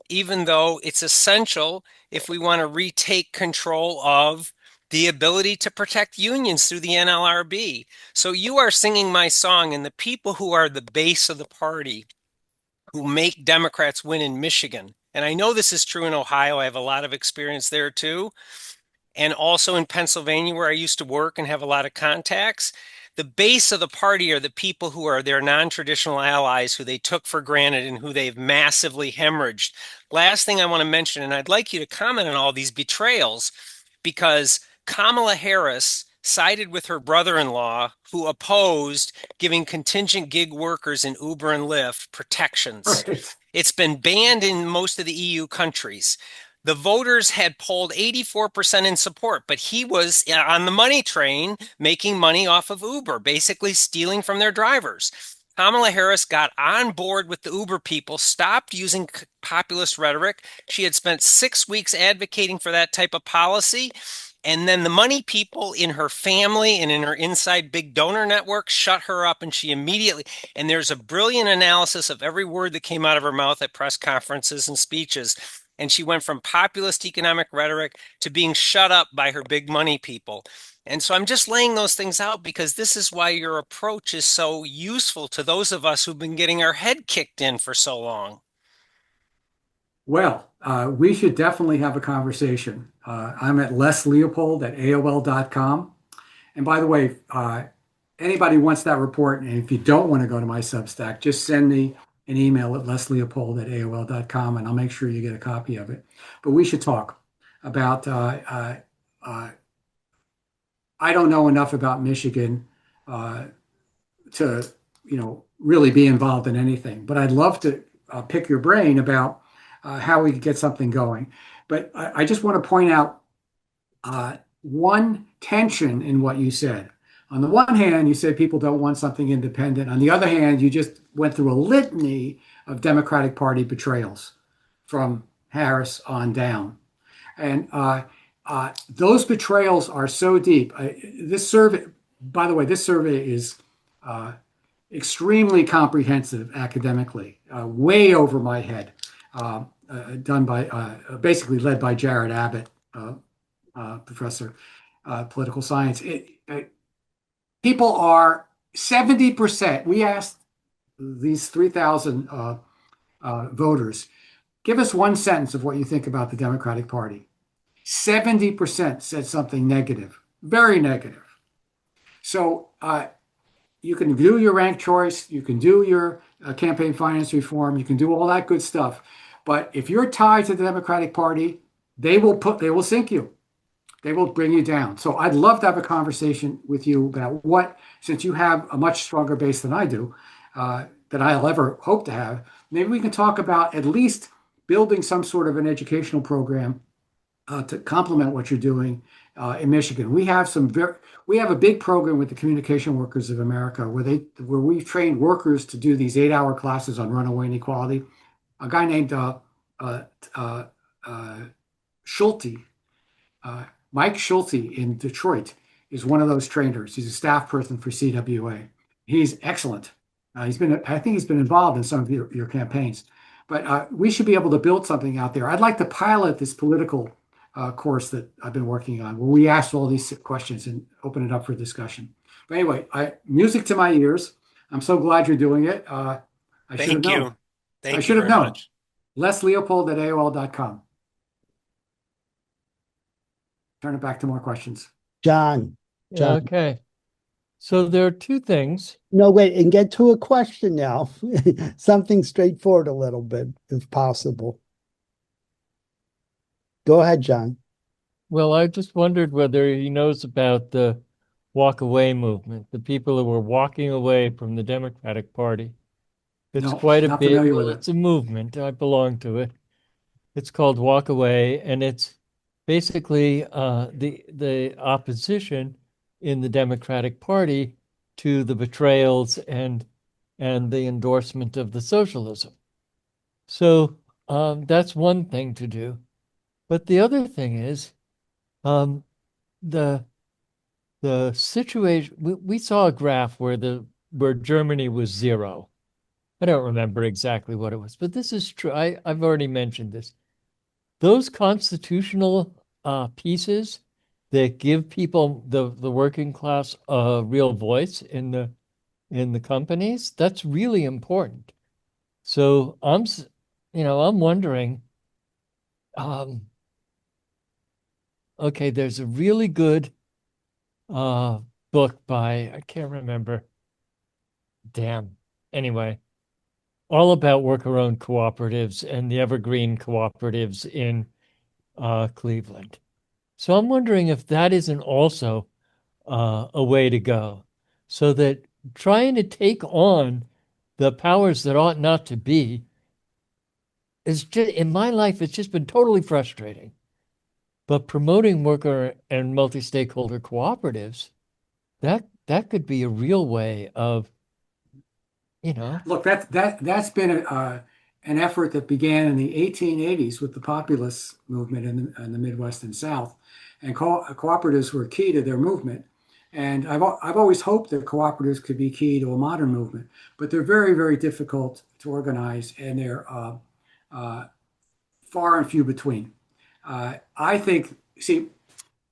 even though it's essential if we want to retake control of the ability to protect unions through the NLRB. So you are singing my song, and the people who are the base of the party who make Democrats win in Michigan, and I know this is true in Ohio, I have a lot of experience there too, and also in Pennsylvania where I used to work and have a lot of contacts. The base of the party are the people who are their non-traditional allies, who they took for granted and who they've massively hemorrhaged. Last thing I want to mention, and I'd like you to comment on all these betrayals, because Kamala Harris sided with her brother-in-law who opposed giving contingent gig workers in Uber and Lyft protections. Right. It's been banned in most of the EU countries. The voters had polled 84% in support, but he was on the money train making money off of Uber, basically stealing from their drivers. Kamala Harris got on board with the Uber people, stopped using populist rhetoric. She had spent 6 weeks advocating for that type of policy. And then the money people in her family and in her inside big donor network shut her up, and she immediately, and there's a brilliant analysis of every word that came out of her mouth at press conferences and speeches. And she went from populist economic rhetoric to being shut up by her big money people. And so I'm just laying those things out because this is why your approach is so useful to those of us who've been getting our head kicked in for so long. Well, we should definitely have a conversation. I'm at lesleopold@aol.com. And by the way, anybody wants that report, and if you don't want to go to my Substack, just send me an email at lesleopold@aol.com, and I'll make sure you get a copy of it. But we should talk about, I don't know enough about Michigan to, really be involved in anything, but I'd love to pick your brain about how we could get something going. But I just want to point out one tension in what you said. On the one hand, you said people don't want something independent. On the other hand, you just went through a litany of Democratic Party betrayals from Harris on down. And those betrayals are so deep. This survey, by the way, this survey is extremely comprehensive academically, way over my head, done by, basically led by Jared Abbott, professor, political science. People are 70%. We asked these 3,000 voters, give us one sentence of what you think about the Democratic Party. 70% said something negative, very negative. So you can do your ranked choice, you can do your campaign finance reform, you can do all that good stuff. But if you're tied to the Democratic Party, they will sink you. They will bring you down. So I'd love to have a conversation with you about since you have a much stronger base than I do, than I'll ever hope to have, maybe we can talk about at least building some sort of an educational program to complement what you're doing in Michigan. We have a big program with the Communication Workers of America where we've trained workers to do these 8-hour classes on runaway inequality. A guy named Schulte, Mike Schulte in Detroit is one of those trainers. He's a staff person for CWA. He's excellent. I think he's been involved in some of your campaigns. But we should be able to build something out there. I'd like to pilot this political course that I've been working on, where we ask all these questions and open it up for discussion. But anyway, music to my ears. I'm so glad you're doing it. I should have known. Thank you very much. LesLeopold@aol.com. Turn it back to more questions. John. Okay. So there are two things. No, wait, and get to a question now. Something straightforward a little bit, if possible. Go ahead, John. Well, I just wondered whether he knows about the walk away movement, the people who were walking away from the Democratic Party. It's No, quite a not big, familiar with it. it's a movement. I belong to it. It's called Walk Away, and it's basically the opposition in the Democratic Party to the betrayals and the endorsement of the socialism. So that's one thing to do. But the other thing is the situation. We saw a graph where Germany was 0. I don't remember exactly what it was, but this is true. I've already mentioned this. Those constitutional pieces that give people the working class a real voice in the companies, that's really important. So I'm wondering, okay, there's a really good book by, I can't remember. Damn. Anyway, all about worker-owned cooperatives and the evergreen cooperatives in Cleveland. So I'm wondering if that isn't also a way to go, so that trying to take on the powers that ought not to be is just in my life, it's just been totally frustrating. But promoting worker and multi-stakeholder cooperatives, that could be a real way of, Look, that's been an effort that began in the 1880s with the populist movement in the Midwest and South, and cooperatives were key to their movement. And I've always hoped that cooperatives could be key to a modern movement, but they're very, very difficult to organize, and they're far and few between. I think, see,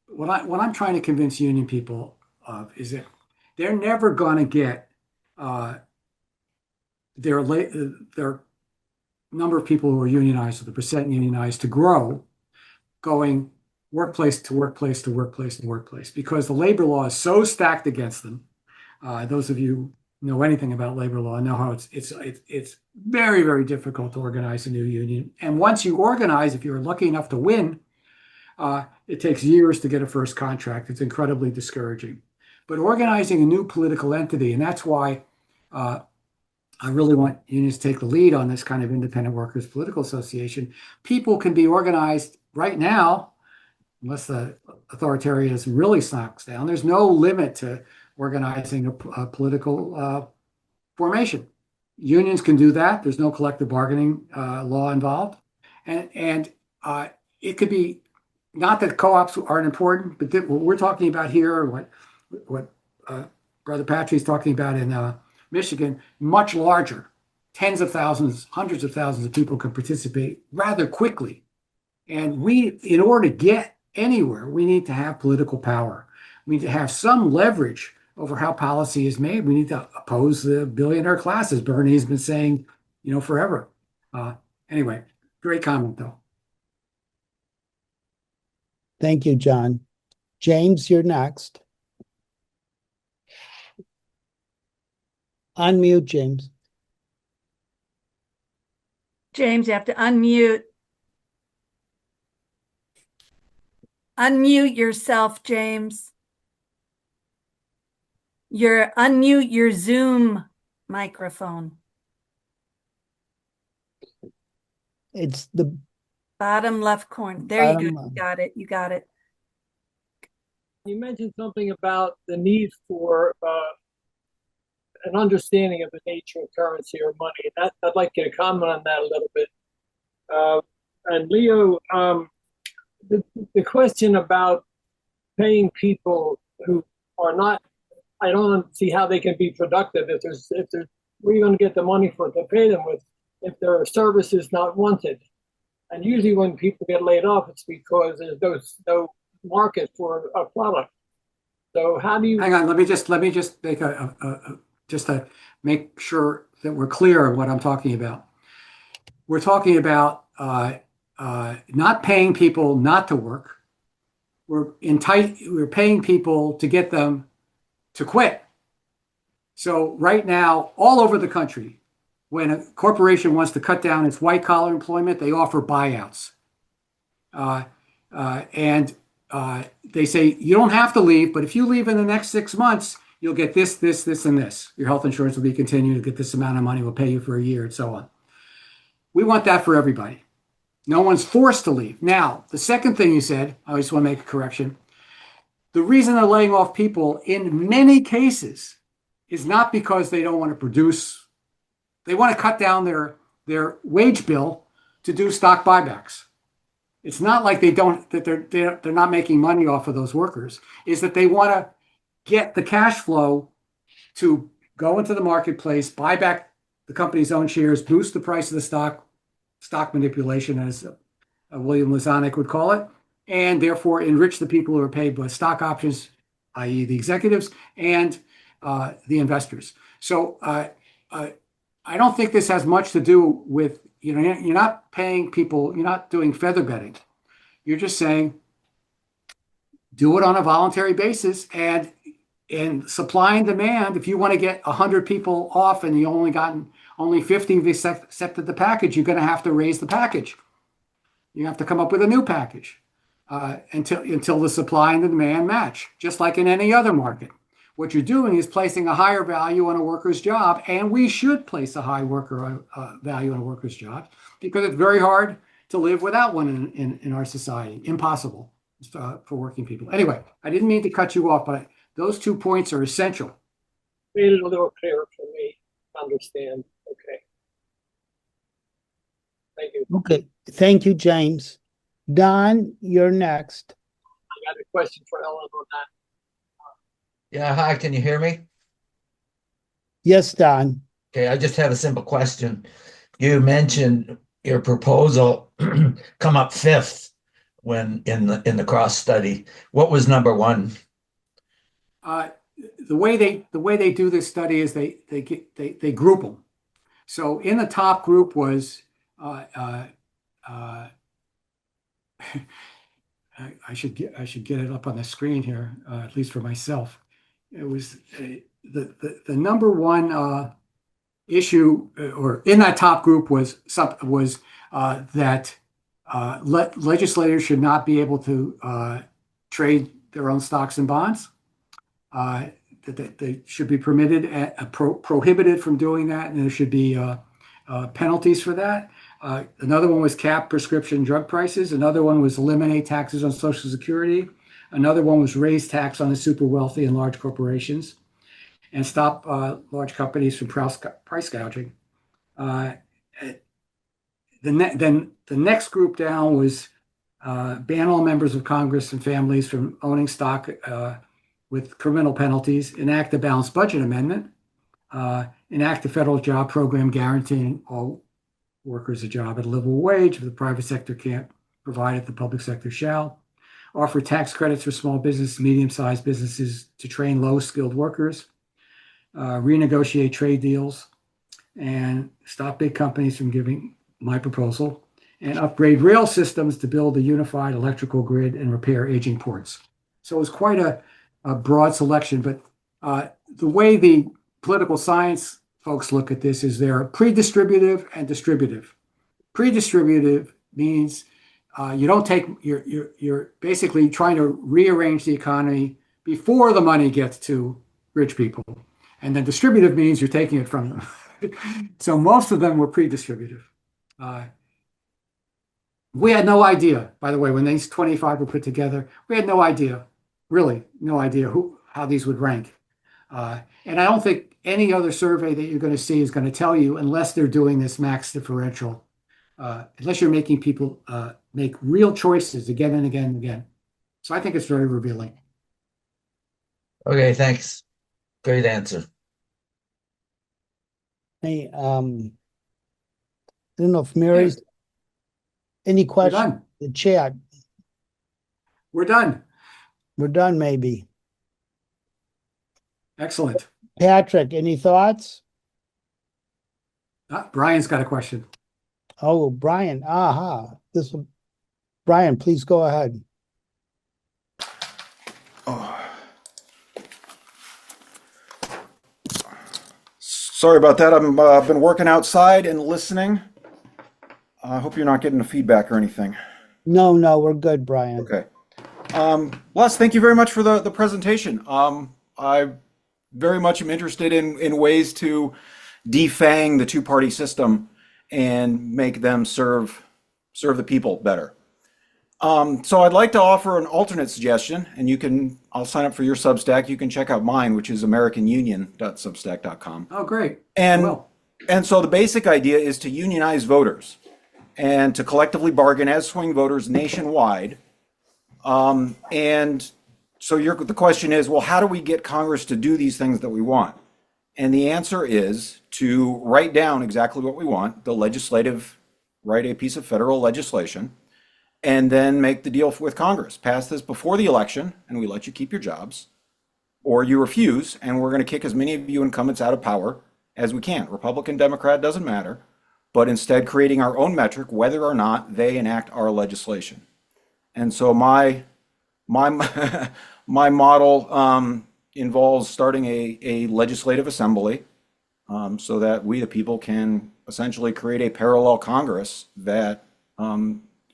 what I'm trying to convince union people of is that they're never going to get their number of people who are unionized, or the percent unionized, to grow, going workplace to workplace to workplace to workplace, because the labor law is so stacked against them. Those of you who know anything about labor law know how it's very, very difficult to organize a new union. And once you organize, if you're lucky enough to win, it takes years to get a first contract. It's incredibly discouraging. But organizing a new political entity, and that's why I really want unions to take the lead on this kind of independent workers political association. People can be organized right now, unless the authoritarianism really knocks down. There's no limit to organizing a political formation. Unions can do that. There's no collective bargaining law involved. And it could be, not that co-ops aren't important, but what we're talking about here, what Brother Patrick's talking about in Michigan, much larger. Tens of thousands, hundreds of thousands of people can participate rather quickly. And in order to get anywhere, we need to have political power. We need to have some leverage over how policy is made. We need to oppose the billionaire class, as Bernie's been saying, forever. Anyway, great comment, though. Thank you, John. James, you're next. Unmute, James. James, you have to unmute. Unmute yourself, James. Unmute your Zoom microphone. It's the bottom left corner. There you go. bottom You got it. You got it. You mentioned something about the need for an understanding of the nature of currency or money. I'd like you to comment on that a little bit. And Leo, the question about paying people who are not, I don't see how they can be productive if there's where are you going to get the money to pay them with if their service is not wanted. And usually when people get laid off, it's because there's no market for a product. So how do you hang on? Let me just make just to make sure that we're clear on what I'm talking about. We're talking about not paying people not to work. We're paying people to get them to quit. So right now, all over the country, when a corporation wants to cut down its white collar employment, they offer buyouts. And they say, you don't have to leave, but if you leave in the next 6 months, you'll get this, this, this, and this. Your health insurance will be continued. You'll get this amount of money. We'll pay you for a year, and so on. We want that for everybody. No one's forced to leave. Now, the second thing you said, I just want to make a correction. The reason they're laying off people in many cases is not because they don't want to produce. They want to cut down their wage bill to do stock buybacks. It's not like they're not making money off of those workers. It's that they want to get the cash flow to go into the marketplace, buy back the company's own shares, boost the price of the stock manipulation, as William Lazonick would call it, and therefore enrich the people who are paid by stock options, i.e. the executives, and the investors. So I don't think this has much to do with, you're not paying people, you're not doing feather bedding. You're just saying, do it on a voluntary basis, and supply and demand. If you want to get 100 people off and you only 50 have accepted the package, you're going to have to raise the package. You have to come up with a new package until the supply and the demand match, just like in any other market. What you're doing is placing a higher value on a worker's job, and we should place a high value on a worker's job because it's very hard to live without one in our society. Impossible for working people. Anyway, I didn't mean to cut you off, but those 2 points are essential. Made it a little clearer for me to understand. Okay. Thank you. Okay, thank you, James. Don, you're next. I got a question for Ellen on that. Yeah, hi, can you hear me? Yes, Don. Okay, I just have a simple question. You mentioned your proposal come up fifth when in the cross study. What was number one? The way they do this study is they group them. So in the top group was I should get it up on the screen here, at least for myself. It was the number one issue, or in that top group was that legislators should not be able to trade their own stocks and bonds. That they should be prohibited from doing that, and there should be penalties for that. Another one was cap prescription drug prices. Another one was eliminate taxes on Social Security. Another one was raise tax on the super wealthy and large corporations, and stop large companies from price gouging. Then the next group down was ban all members of Congress and families from owning stock with criminal penalties, enact the balanced budget amendment, enact the federal job program guaranteeing all workers a job at a livable wage if the private sector can't provide it, the public sector shall. Offer tax credits for small business, medium-sized businesses to train low-skilled workers, renegotiate trade deals, and stop big companies from giving my proposal, and upgrade rail systems to build a unified electrical grid and repair aging ports. So it was quite a broad selection, but the way the political science folks look at this is they're pre-distributive and distributive. Pre-distributive means you don't take, you're basically trying to rearrange the economy before the money gets to rich people. And then distributive means you're taking it from them. So most of them were pre-distributive. We had no idea, by the way, when these 25 were put together, we had no idea, really no idea how these would rank. And I don't think any other survey that you're going to see is going to tell you, unless they're doing this max differential, unless you're making people make real choices again and again and again. So I think it's very revealing. Okay, thanks. Great answer. Hey, I don't know if Mary's, any questions in the chat? We're done. We're done, maybe. Excellent. Patrick, any thoughts? Brian's got a question. Oh, Brian, aha. Brian, please go ahead. Sorry about that. I've been working outside and listening. I hope you're not getting the feedback or anything. No, we're good, Brian. Okay. Les, thank you very much for the presentation. I very much am interested in ways to defang the two-party system and make them serve the people better. So I'd like to offer an alternate suggestion, and I'll sign up for your Substack. You can check out mine, which is americanunion.substack.com. Oh, great. And so the basic idea is to unionize voters and to collectively bargain as swing voters nationwide. And so the question is, well, how do we get Congress to do these things that we want? And the answer is to write down exactly what we want, write a piece of federal legislation, and then make the deal with Congress. Pass this before the election, and we let you keep your jobs, or you refuse, and we're going to kick as many of you incumbents out of power as we can. Republican, Democrat, doesn't matter, but instead creating our own metric, whether or not they enact our legislation. And so my model involves starting a legislative assembly so that we, the people, can essentially create a parallel Congress that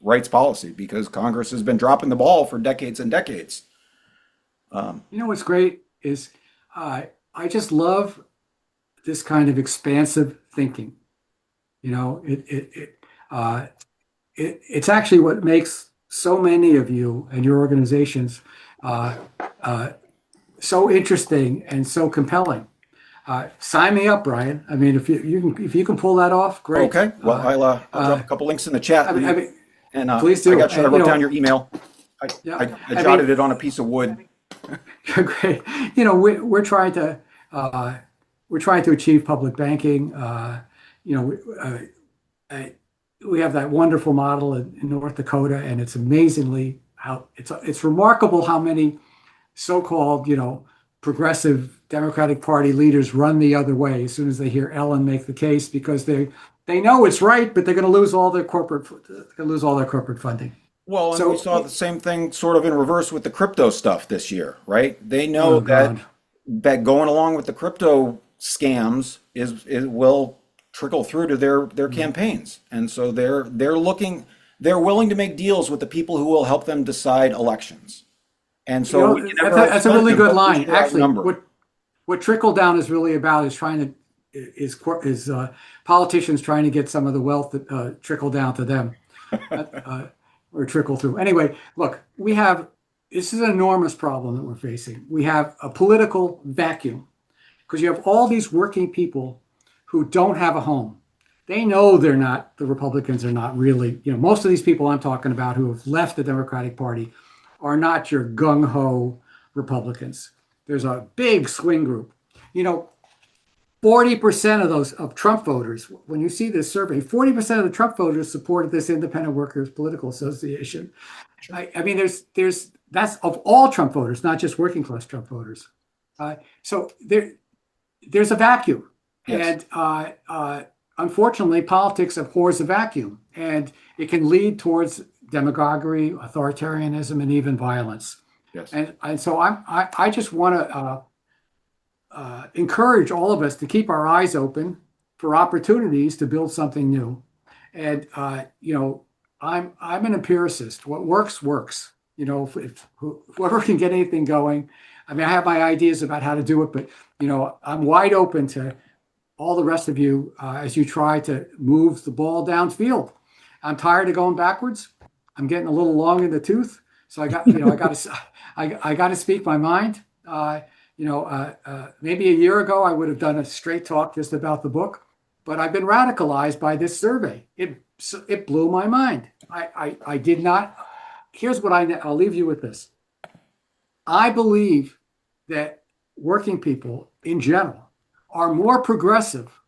writes policy, because Congress has been dropping the ball for decades and decades. You know what's great is I just love this kind of expansive thinking. It's actually what makes so many of you and your organizations uh, uh, so interesting and so compelling. Sign me up, Brian. I mean, if you can pull that off, great. Okay. Well, I'll drop a couple links in the chat. And please do. I got you. I wrote down your email. Yeah, I jotted it on a piece of wood. Great. We're trying to achieve public banking. We have that wonderful model in North Dakota, and it's amazingly it's remarkable how many so-called progressive Democratic Party leaders run the other way as soon as they hear Ellen make the case, because they know it's right, but they're going to lose all their corporate funding. Well, and we saw the same thing sort of in reverse with the crypto stuff this year, right? They know that going along with the crypto scams will trickle through to their campaigns, and so they're willing to make deals with the people who will help them decide elections. And so that's a really good line. Actually, what trickle down is really about is politicians trying to get some of the wealth that trickle down to them. Or trickle through. Anyway, look, this is an enormous problem that we're facing. We have a political vacuum because you have all these working people who don't have a home. They know the Republicans are not really, most of these people I'm talking about who have left the Democratic Party are not your gung-ho Republicans. There's a big swing group. 40% of Trump voters, when you see this survey, 40% of the Trump voters supported this Independent Workers Political Association. I mean, that's of all Trump voters, not just working class Trump voters. So there's a vacuum. Yes. And unfortunately, politics abhors a vacuum, and it can lead towards demagoguery, authoritarianism, and even violence. Yes. And so I just want to encourage all of us to keep our eyes open for opportunities to build something new. And I'm an empiricist. What works. If whoever can get anything going. I mean, I have my ideas about how to do it, but I'm wide open to all the rest of you as you try to move the ball downfield. I'm tired of going backwards. I'm getting a little long in the tooth, so I got to speak my mind. Maybe a year ago, I would have done a straight talk just about the book, but I've been radicalized by this survey. It blew my mind. I did not. Here's what I'll leave you with this. I believe that working people in general are way more progressive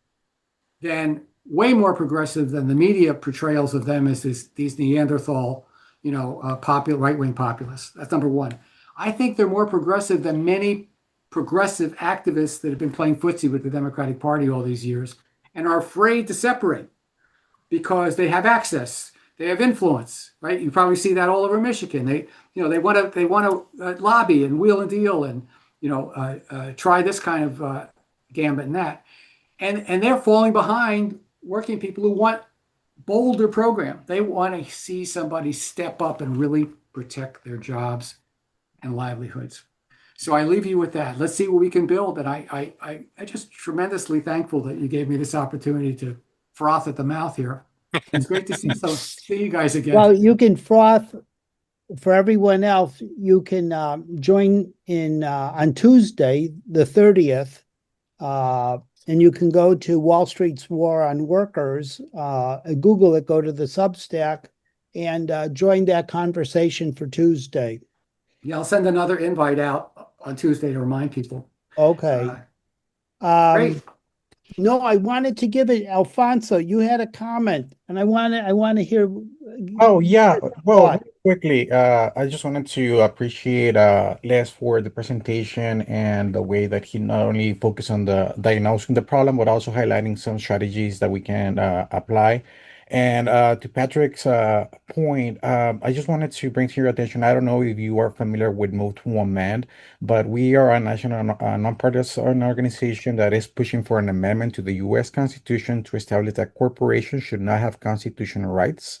than the media portrayals of them as these Neanderthal, right-wing populists. That's number one. I think they're more progressive than many progressive activists that have been playing footsie with the Democratic Party all these years and are afraid to separate because they have access, they have influence, right? You probably see that all over Michigan. They want to lobby and wheel and deal and try this kind of gambit and that, and they're falling behind working people who want bolder program. They want to see somebody step up and really protect their jobs and livelihoods. So I leave you with that. Let's see what we can build. And I just tremendously thankful that you gave me this opportunity to froth at the mouth here. It's great to see you guys again. Well, you can froth for everyone else. You can join in on Tuesday, the 30th, and you can go to Wall Street's War on Workers, Google it, go to the Substack, and join that conversation for Tuesday. Yeah, I'll send another invite out on Tuesday to remind people. Okay. Great. No, I wanted to give it, Alfonso, you had a comment, and I want to hear. Oh, yeah. Well, quickly, I just wanted to appreciate Les for the presentation and the way that he not only focused on the diagnosing the problem, but also highlighting some strategies that we can apply. And to Patrick's point, I just wanted to bring to your attention, I don't know if you are familiar with Move to Amend, but we are a national nonpartisan organization that is pushing for an amendment to the U.S. Constitution to establish that corporations should not have constitutional rights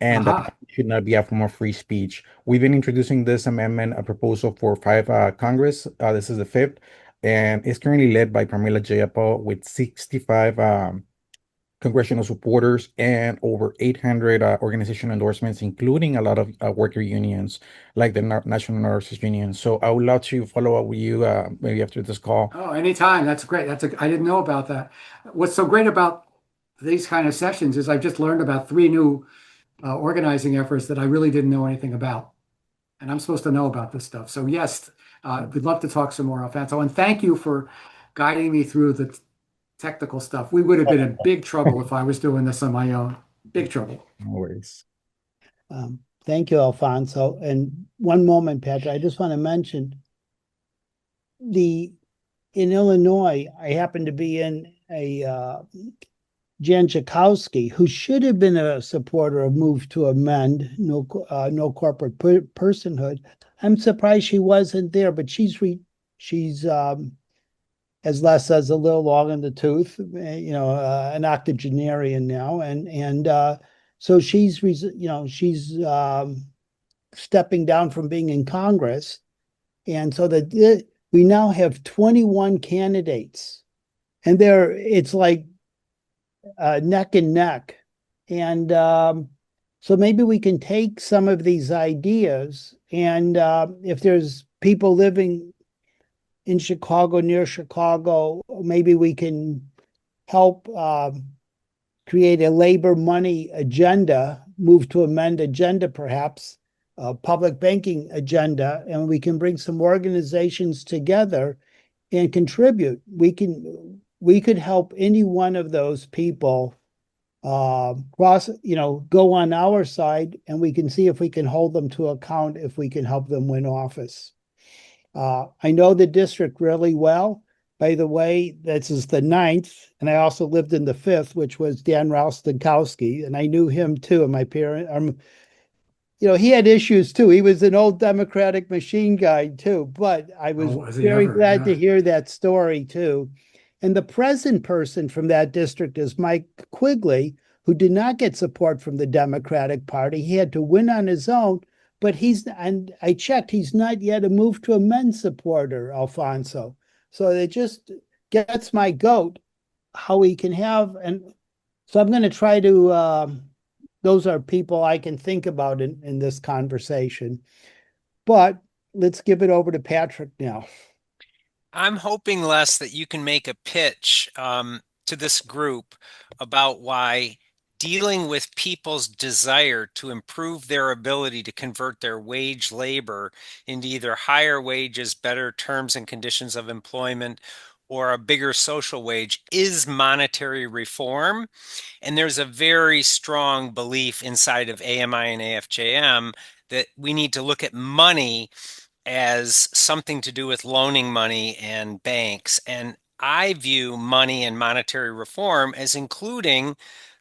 and that should not be a form of free speech. We've been introducing this amendment, a proposal for 5 Congress. This is the 5th. and it's currently led by Pramila Jayapal with 65 congressional supporters and over 800 organizational endorsements, including a lot of worker unions like the National Nurses Union. So I would love to follow up with you maybe after this call. Oh, anytime. That's great. I didn't know about that. What's so great about these kind of sessions is I've just learned about three new organizing efforts that I really didn't know anything about. And I'm supposed to know about this stuff. So yes, we'd love to talk some more, Alfonso. And thank you for guiding me through the technical stuff. We would have been in big trouble if I was doing this on my own. Big trouble. No worries. Thank you, Alfonso. And one moment, Patrick, I just want to mention in Illinois, I happen to be in a Jan Schakowsky, who should have been a supporter of Move to Amend, no corporate personhood. I'm surprised she wasn't there, but she's as Les says, a little long in the tooth, an octogenarian now, and so she's stepping down from being in Congress, and so that we now have 21 candidates, and it's like neck and neck, and so maybe we can take some of these ideas, and if there's people living in Chicago, near Chicago, maybe we can help create a labor money agenda, Move to Amend agenda, perhaps, a public banking agenda, and we can bring some organizations together and contribute. We could help any one of those people go on our side, and we can see if we can hold them to account, if we can help them win office. I know the district really well. By the way, this is the 9th, and I also lived in the 5th, which was Dan Rostenkowski, and I knew him too. And my parent, he had issues too. He was an old Democratic machine guy too, but I was very glad to hear that story too. And the present person from that district is Mike Quigley, who did not get support from the Democratic Party. He had to win on his own. But and I checked, he's not yet a Move to Amend supporter, Alfonso. So it just gets my goat how we can have, and so I'm going to try to, those are people I can think about in this conversation. But let's give it over to Patrick now. I'm hoping, Les, that you can make a pitch to this group about why dealing with people's desire to improve their ability to convert their wage labor into either higher wages, better terms and conditions of employment, or a bigger social wage is monetary reform. And there's a very strong belief inside of AMI and AFJM that we need to look at money as something to do with loaning money and banks. And I view money and monetary reform as including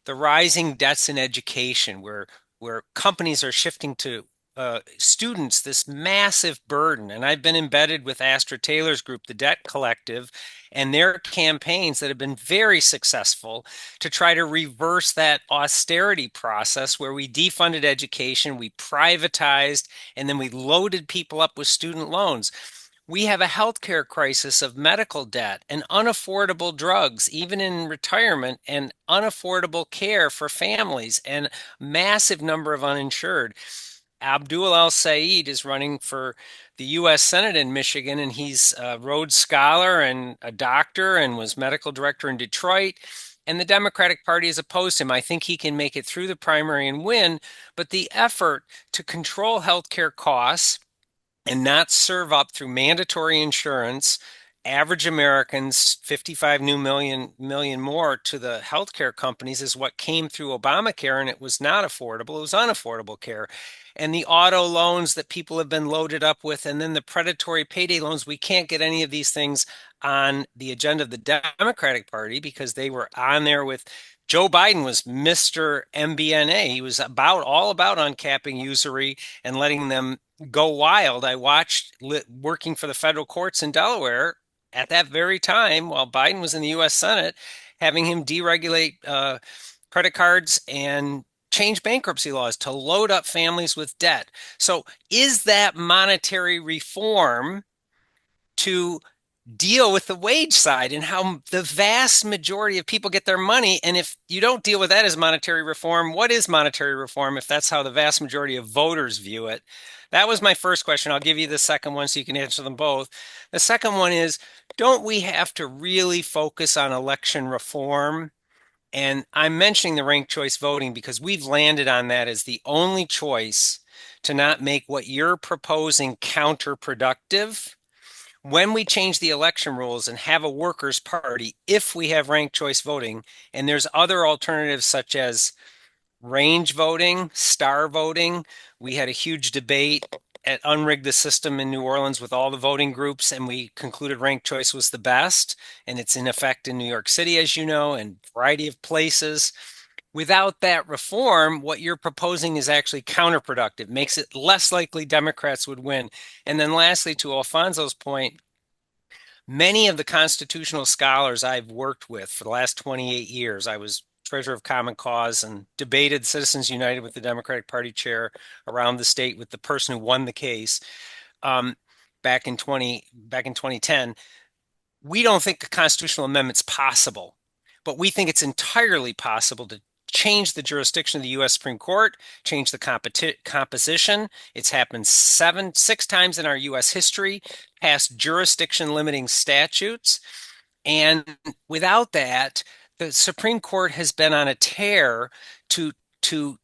the rising debts in education, where companies are shifting to students this massive burden. And I've been embedded with Astra Taylor's group, the Debt Collective, and their campaigns that have been very successful to try to reverse that austerity process where we defunded education, we privatized, and then we loaded people up with student loans. We have a healthcare crisis of medical debt and unaffordable drugs, even in retirement, and unaffordable care for families, and massive number of uninsured. Abdul El-Sayed is running for the U.S. Senate in Michigan, and he's a Rhodes Scholar and a doctor and was medical director in Detroit. And the Democratic Party has opposed him. I think he can make it through the primary and win, but the effort to control healthcare costs and not serve up through mandatory insurance average Americans 55 million more to the healthcare companies is what came through Obamacare, and it was not affordable. It was unaffordable care. And the auto loans that people have been loaded up with, and then the predatory payday loans, we can't get any of these things on the agenda of the Democratic Party because they were on there with Joe Biden was Mr. MBNA. He was all about uncapping usury and letting them go wild. I watched working for the federal courts in Delaware at that very time while Biden was in the U.S. Senate, having him deregulate credit cards and change bankruptcy laws to load up families with debt. So is that monetary reform to deal with the wage side and how the vast majority of people get their money. And if you don't deal with that as monetary reform, what is monetary reform if that's how the vast majority of voters view it? That was my first question. I'll give you the second one so you can answer them both. The second one is, don't we have to really focus on election reform? And I'm mentioning the ranked choice voting because we've landed on that as the only choice to not make what you're proposing counterproductive. When we change the election rules and have a workers' party, if we have ranked choice voting, and there's other alternatives such as range voting, star voting. We had a huge debate at Unrig the System in New Orleans with all the voting groups, and we concluded ranked choice was the best. And it's in effect in New York City, as you know, and a variety of places. Without that reform, what you're proposing is actually counterproductive, makes it less likely Democrats would win. And then lastly, to Alfonso's point, many of the constitutional scholars I've worked with for the last 28 years, I was treasurer of Common Cause and debated Citizens United with the Democratic Party chair around the state with the person who won the case back in 2010. We don't think a constitutional amendment's possible, but we think it's entirely possible to change the jurisdiction of the U.S. Supreme Court, change the composition. It's happened six times in our U.S. history, passed jurisdiction limiting statutes. And without that, the Supreme Court has been on a tear to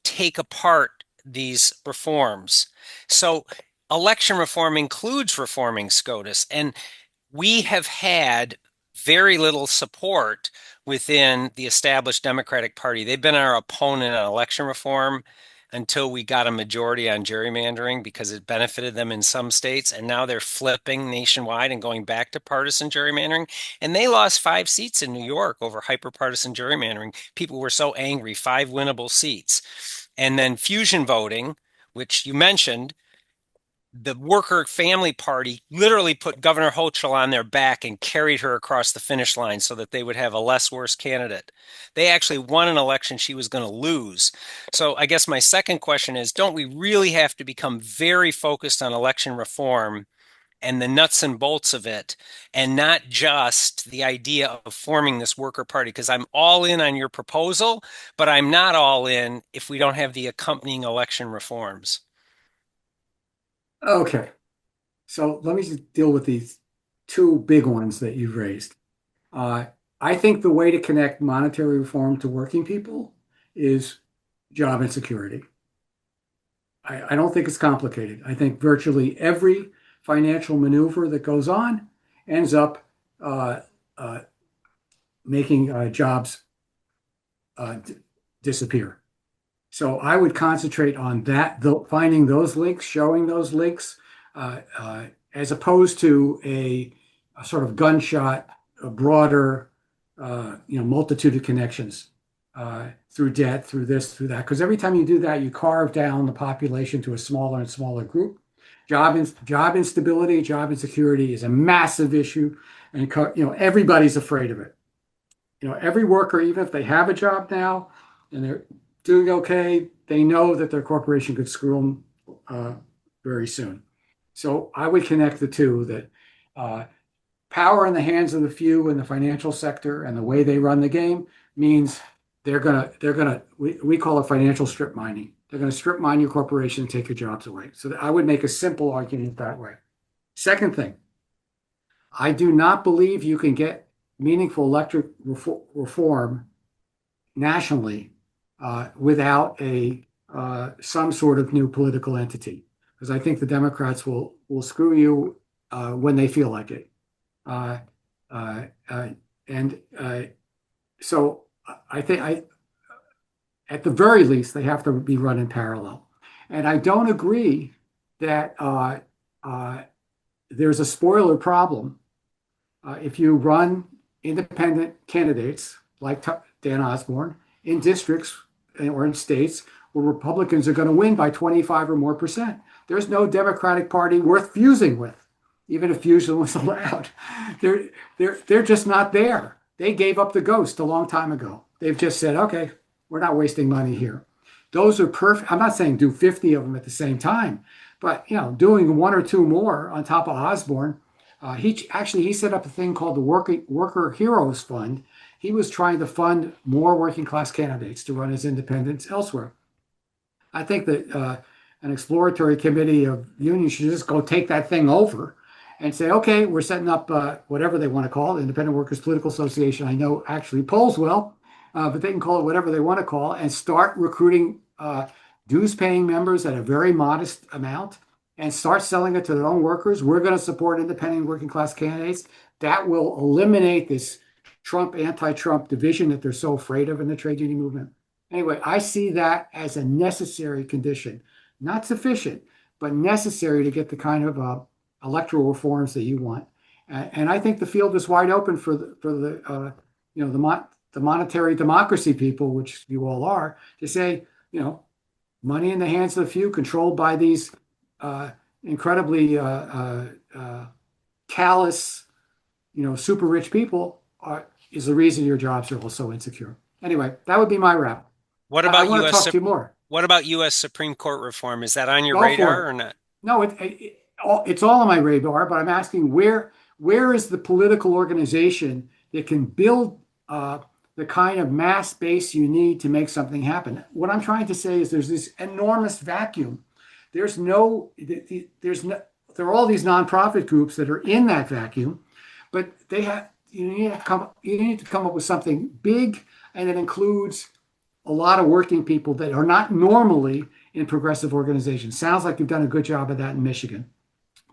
take apart these reforms. So election reform includes reforming SCOTUS. And we have had very little support within the established Democratic Party. They've been our opponent on election reform until we got a majority on gerrymandering because it benefited them in some states. And now they're flipping nationwide and going back to partisan gerrymandering. And they lost 5 seats in New York over hyperpartisan gerrymandering. People were so angry, 5 winnable seats. And then fusion voting, which you mentioned, the Worker Family Party literally put Governor Hochul on their back and carried her across the finish line so that they would have a less worse candidate. They actually won an election she was going to lose. So I guess my second question is, don't we really have to become very focused on election reform and the nuts and bolts of it, and not just the idea of forming this worker party? Because I'm all in on your proposal, but I'm not all in if we don't have the accompanying election reforms. Okay, so let me just deal with these 2 big ones that you've raised. I think the way to connect monetary reform to working people is job insecurity. I don't think it's complicated. I think virtually every financial maneuver that goes on ends up making jobs disappear. So I would concentrate on that, finding those links, showing those links, as opposed to a sort of gunshot, a broader, multitude of connections through debt, through this, through that. Because every time you do that, you carve down the population to a smaller and smaller group. Job instability, job insecurity is a massive issue, and everybody's afraid of it. Every worker, even if they have a job now and they're doing okay, they know that their corporation could screw them very soon. So I would connect the two, that power in the hands of the few in the financial sector and the way they run the game means they're gonna we call it financial strip mining. They're gonna strip mine your corporation and take your jobs away. So I would make a simple argument that way. Second thing, I do not believe you can get meaningful electric reform nationally without some sort of new political entity, because I think the Democrats will screw you when they feel like it, so I think at the very least they have to be run in parallel. And I don't agree that there's a spoiler problem if you run independent candidates like Dan Osborne in districts or in states where Republicans are going to win by 25 or more percent. There's no Democratic Party worth fusing with, even if fusion was allowed. They're just not there. They gave up the ghost a long time ago. They've just said, okay, we're not wasting money here. Those are perfect. I'm not saying do 50 of them at the same time, but doing 1 or 2 more on top of Osborne He set up a thing called the Worker Heroes Fund. He was trying to fund more working class candidates to run as independents elsewhere. I think that an exploratory committee of unions should just go take that thing over and say, okay, we're setting up whatever they want to call it, Independent Workers Political Association. I know actually polls well, but they can call it whatever they want to call it, and start recruiting dues-paying members at a very modest amount and start selling it to their own workers. We're going to support independent working class candidates. That will eliminate this Trump, anti-Trump division that they're so afraid of in the trade union movement. Anyway, I see that as a necessary condition, not sufficient, but necessary to get the kind of electoral reforms that you want. And I think the field is wide open for the monetary democracy people, which you all are, to say, money in the hands of the few, controlled by these incredibly callous, super rich people, is the reason your jobs are all so insecure. Anyway, that would be my wrap. What about I want to talk to you more. What about U.S. Supreme Court reform? Is that on your radar or not? No, it's all on my radar, but I'm asking where is the political organization that can build the kind of mass base you need to make something happen? What I'm trying to say is there's this enormous vacuum. There are all these nonprofit groups that are in that vacuum, but you need to come up with something big, and it includes a lot of working people that are not normally in progressive organizations. Sounds like you've done a good job of that in Michigan.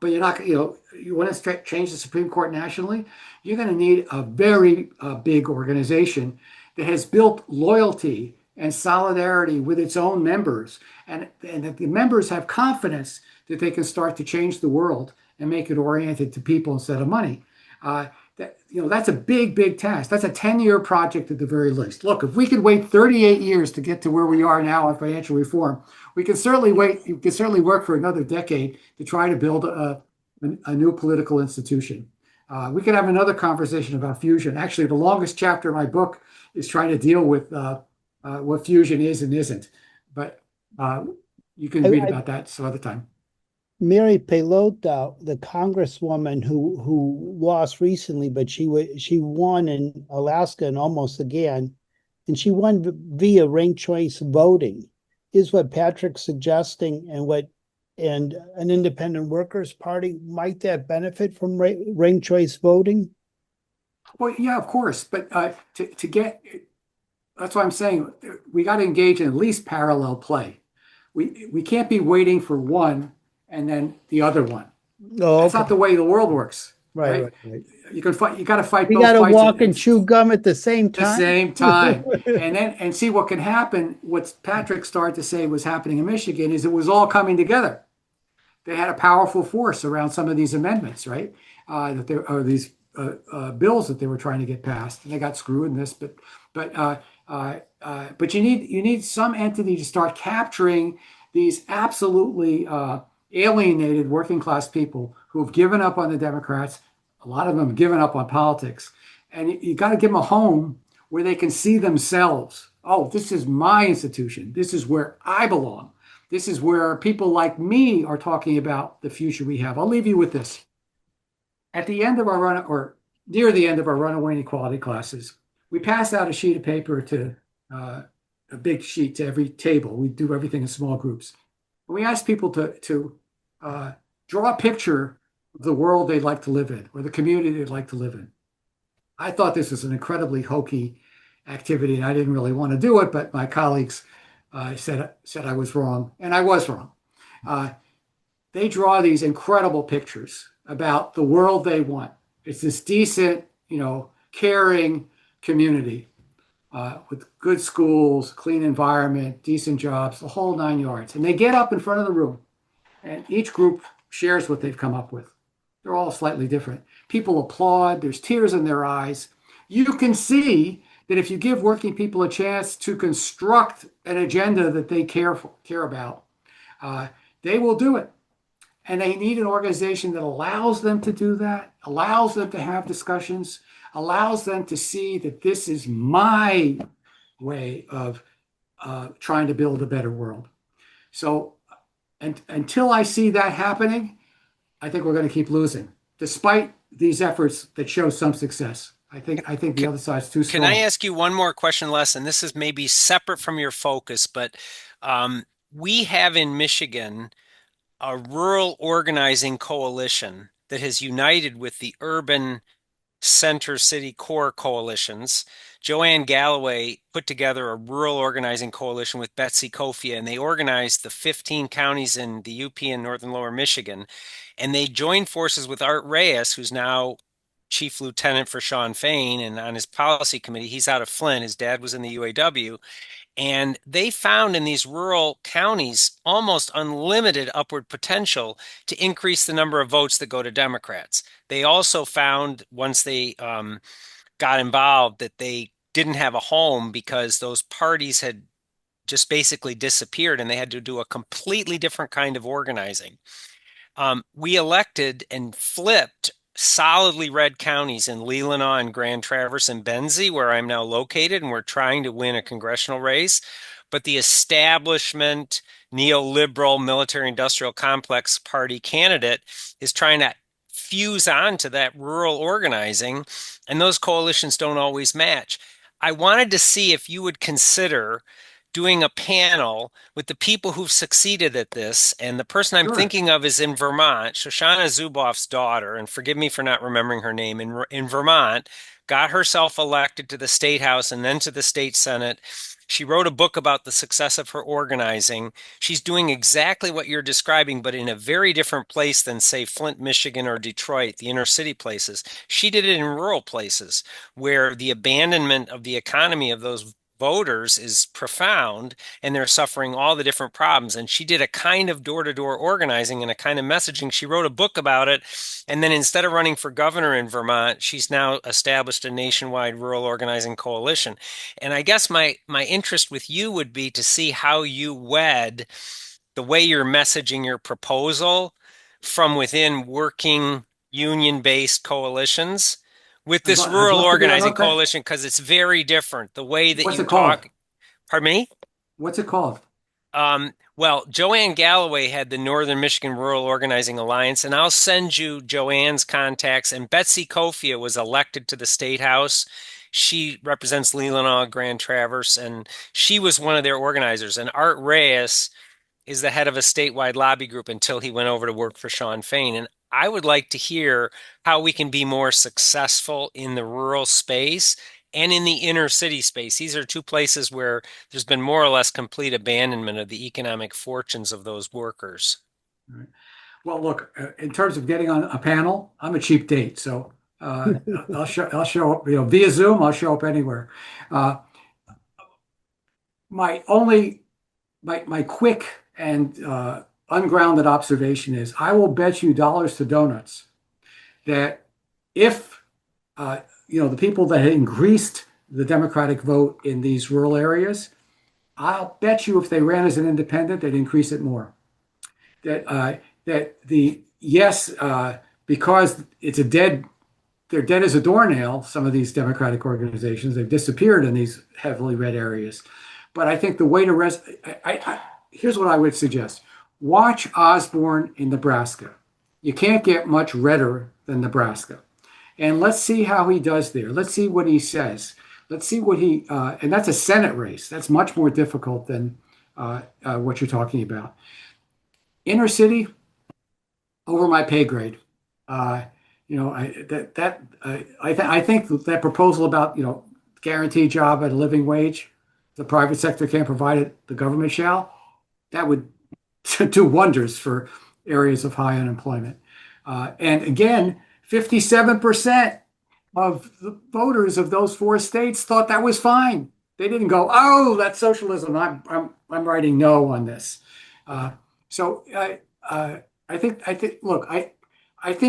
But you're not, you want to change the Supreme Court nationally, you're going to need a very big organization that has built loyalty and solidarity with its own members, and that the members have confidence that they can start to change the world and make it oriented to people instead of money. That's a big task. That's a 10-year project at the very least. Look, if we could wait 38 years to get to where we are now on financial reform, we can certainly wait. You can certainly work for another decade to try to build a new political institution. We could have another conversation about fusion. Actually, the longest chapter of my book is trying to deal with what fusion is and isn't. But you can read about that some other time. Mary Pelota, the congresswoman who lost recently, but she won in Alaska and almost again, and she won via ranked choice voting. Is what Patrick's suggesting, and an independent workers party, might that benefit from ranked choice voting? Well, yeah, of course, but to get, that's what I'm saying. We got to engage in at least parallel play. We can't be waiting for one and then the other one. Oh, that's not the way the world works. Right. You can fight. You got to fight. You got to walk and chew gum at the same time. and see what can happen. What Patrick started to say was happening in Michigan is it was all coming together. They had a powerful force around some of these amendments, right? That there are these bills that they were trying to get passed, and they got screwed in this. But you need some entity to start capturing these absolutely alienated working class people who have given up on the Democrats. A lot of them have given up on politics. And you got to give them a home where they can see themselves. Oh, this is my institution. This is where I belong. This is where people like me are talking about the future we have. I'll leave you with this. At the end of our run, or near the end of our runaway inequality classes, we pass out a sheet of paper to a big sheet to every table. We do everything in small groups. And we ask people to draw a picture of the world they'd like to live in, or the community they'd like to live in. I thought this was an incredibly hokey activity, and I didn't really want to do it, but my colleagues said I was wrong, and I was wrong. They draw these incredible pictures about the world they want. It's this decent, caring community with good schools, clean environment, decent jobs, the whole 9 yards. And they get up in front of the room, and each group shares what they've come up with. They're all slightly different. People applaud. There's tears in their eyes. You can see that if you give working people a chance to construct an agenda that they care about, they will do it. And they need an organization that allows them to do that, allows them to have discussions, allows them to see that this is my way of trying to build a better world. So until I see that happening, I think we're going to keep losing, despite these efforts that show some success. I think the other side's too strong. Can I ask you one more question, Les? And this is maybe separate from your focus, but we have in Michigan a rural organizing coalition that has united with the urban center city core coalitions. Joanne Galloway put together a rural organizing coalition with Betsy Kofia, and they organized the 15 counties in the UP and northern lower Michigan. And they joined forces with Art Reyes, who's now chief lieutenant for Shawn Fain, and on his policy committee, he's out of Flint. His dad was in the UAW. And they found in these rural counties almost unlimited upward potential to increase the number of votes that go to Democrats. They also found once they got involved that they didn't have a home because those parties had just basically disappeared and they had to do a completely different kind of organizing. We elected and flipped solidly red counties in Leelanau and Grand Traverse and Benzie, where I'm now located, and we're trying to win a congressional race. But the establishment, neoliberal, military-industrial complex party candidate is trying to fuse onto that rural organizing, and those coalitions don't always match. I wanted to see if you would consider doing a panel with the people who've succeeded at this. And the person I'm thinking of is in Vermont, Shoshana Zuboff's daughter, and forgive me for not remembering her name, in Vermont, got herself elected to the state house and then to the state senate. She wrote a book about the success of her organizing. She's doing exactly what you're describing, but in a very different place than, say, Flint, Michigan, or Detroit, the inner city places. She did it in rural places where the abandonment of the economy of those voters is profound and they're suffering all the different problems. And she did a kind of door-to-door organizing and a kind of messaging. She wrote a book about it. And then instead of running for governor in Vermont, she's now established a nationwide rural organizing coalition. And I guess my interest with you would be to see how you wed the way you're messaging your proposal from within working union-based coalitions with this rural organizing coalition, because it's very different. The way that you talk. Pardon me? What's it called? Well, Joanne Galloway had the Northern Michigan Rural Organizing Alliance, and I'll send you Joanne's contacts. And Betsy Kofia was elected to the state house. She represents Leelanau, Grand Traverse, and she was one of their organizers. And Art Reyes is the head of a statewide lobby group until he went over to work for Shawn Fain. And I would like to hear how we can be more successful in the rural space and in the inner city space. These are two places where there's been more or less complete abandonment of the economic fortunes of those workers. Right. Well, look, in terms of getting on a panel, I'm a cheap date. So I'll show up, via Zoom, I'll show up anywhere. My quick and ungrounded observation is I will bet you dollars to donuts that if the people that had increased the Democratic vote in these rural areas, I'll bet you if they ran as an independent, they'd increase it more. Because they're dead as a doornail, some of these Democratic organizations, they've disappeared in these heavily red areas. But I think the way to here's what I would suggest. Watch Osborne in Nebraska. You can't get much redder than Nebraska. And let's see how he does there. Let's see what he says. Let's see what and that's a Senate race. That's much more difficult than what you're talking about. Inner city, over my pay grade. I think that proposal about, guaranteed job at a living wage, the private sector can't provide it, the government shall, that would do wonders for areas of high unemployment. And again, 57% of the voters of those four states thought that was fine. They didn't go, "Oh, that's socialism. I'm writing no on this." So I think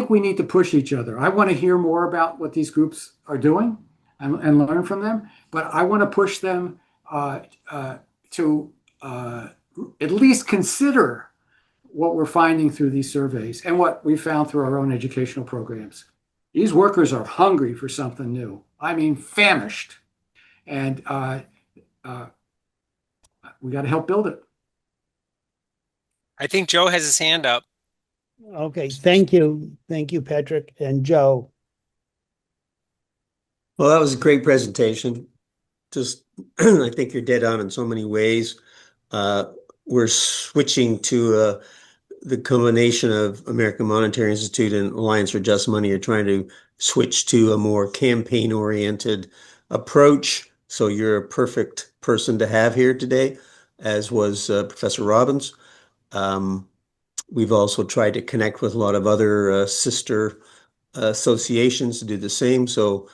we need to push each other. I want to hear more about what these groups are doing and learn from them. But I want to push them to at least consider what we're finding through these surveys and what we found through our own educational programs. These workers are hungry for something new. I mean, famished. And we got to help build it. I think Joe has his hand up. Okay, thank you. Thank you, Patrick and Joe. Well, that was a great presentation. Just, I think you're dead on in so many ways. We're switching to the combination of American Monetary Institute and Alliance for Just Money. You're trying to switch to a more campaign-oriented approach. So you're a perfect person to have here today, as was Professor Robbins. We've also tried to connect with a lot of other sister associations to do the same. So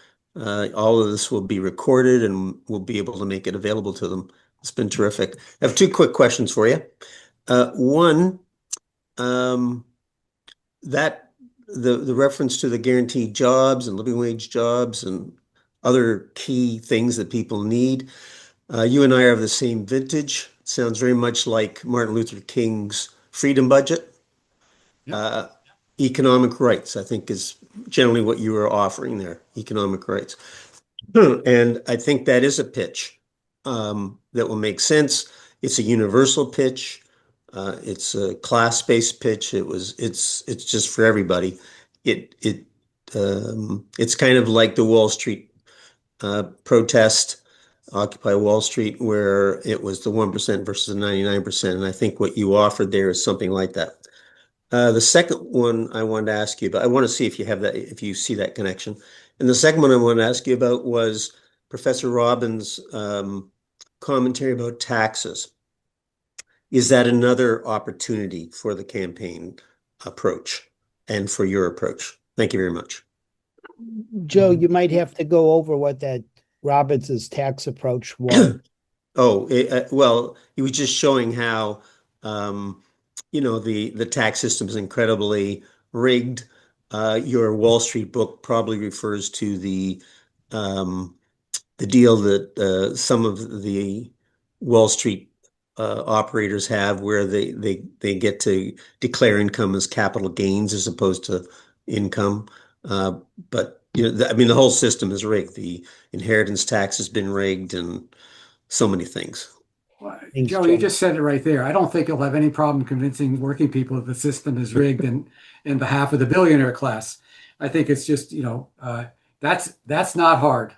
all of this will be recorded and we'll be able to make it available to them. It's been terrific. I have two quick questions for you. One, that the reference to the guaranteed jobs and living wage jobs and other key things that people need. You and I are of the same vintage. Sounds very much like Martin Luther King's freedom budget. Economic rights, I think, is generally what you were offering there, economic rights. And I think that is a pitch that will make sense. It's a universal pitch. It's a class-based pitch. It's just for everybody. It's kind of like the Wall Street protest, Occupy Wall Street, where it was the 1% versus the 99%. And I think what you offered there is something like that. The second one I wanted to ask you about, I want to see if you have that, if you see that connection. And the second one I wanted to ask you about was Professor Robbins' commentary about taxes. Is that another opportunity for the campaign approach and for your approach? Thank you very much. Joe, you might have to go over what that Robbins's tax approach was. Well, he was just showing how, the tax system is incredibly rigged. Your Wall Street book probably refers to the deal that some of the Wall Street operators have, where they get to declare income as capital gains as opposed to income. But the whole system is rigged. The inheritance tax has been rigged, and so many things. Well, Joe, you just said it right there. I don't think you'll have any problem convincing working people that the system is rigged in behalf of the billionaire class. I think it's just, that's not hard.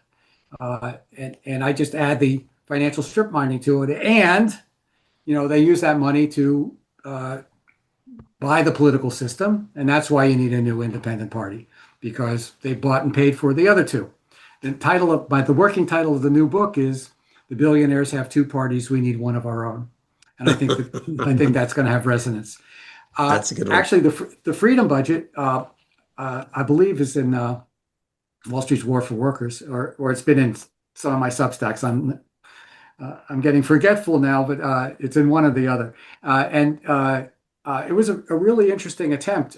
And I just add the financial strip mining to it. And, they use that money to buy the political system. And that's why you need a new independent party, because they bought and paid for the other two. The working title of the new book is "The Billionaires Have Two Parties. We Need One of Our Own." And I think that's going to have resonance. That's a good one. Actually, the freedom budget, I believe, is in Wall Street's War for Workers, or it's been in some of my Substacks. I'm getting forgetful now, but it's in one or the other. And it was a really interesting attempt,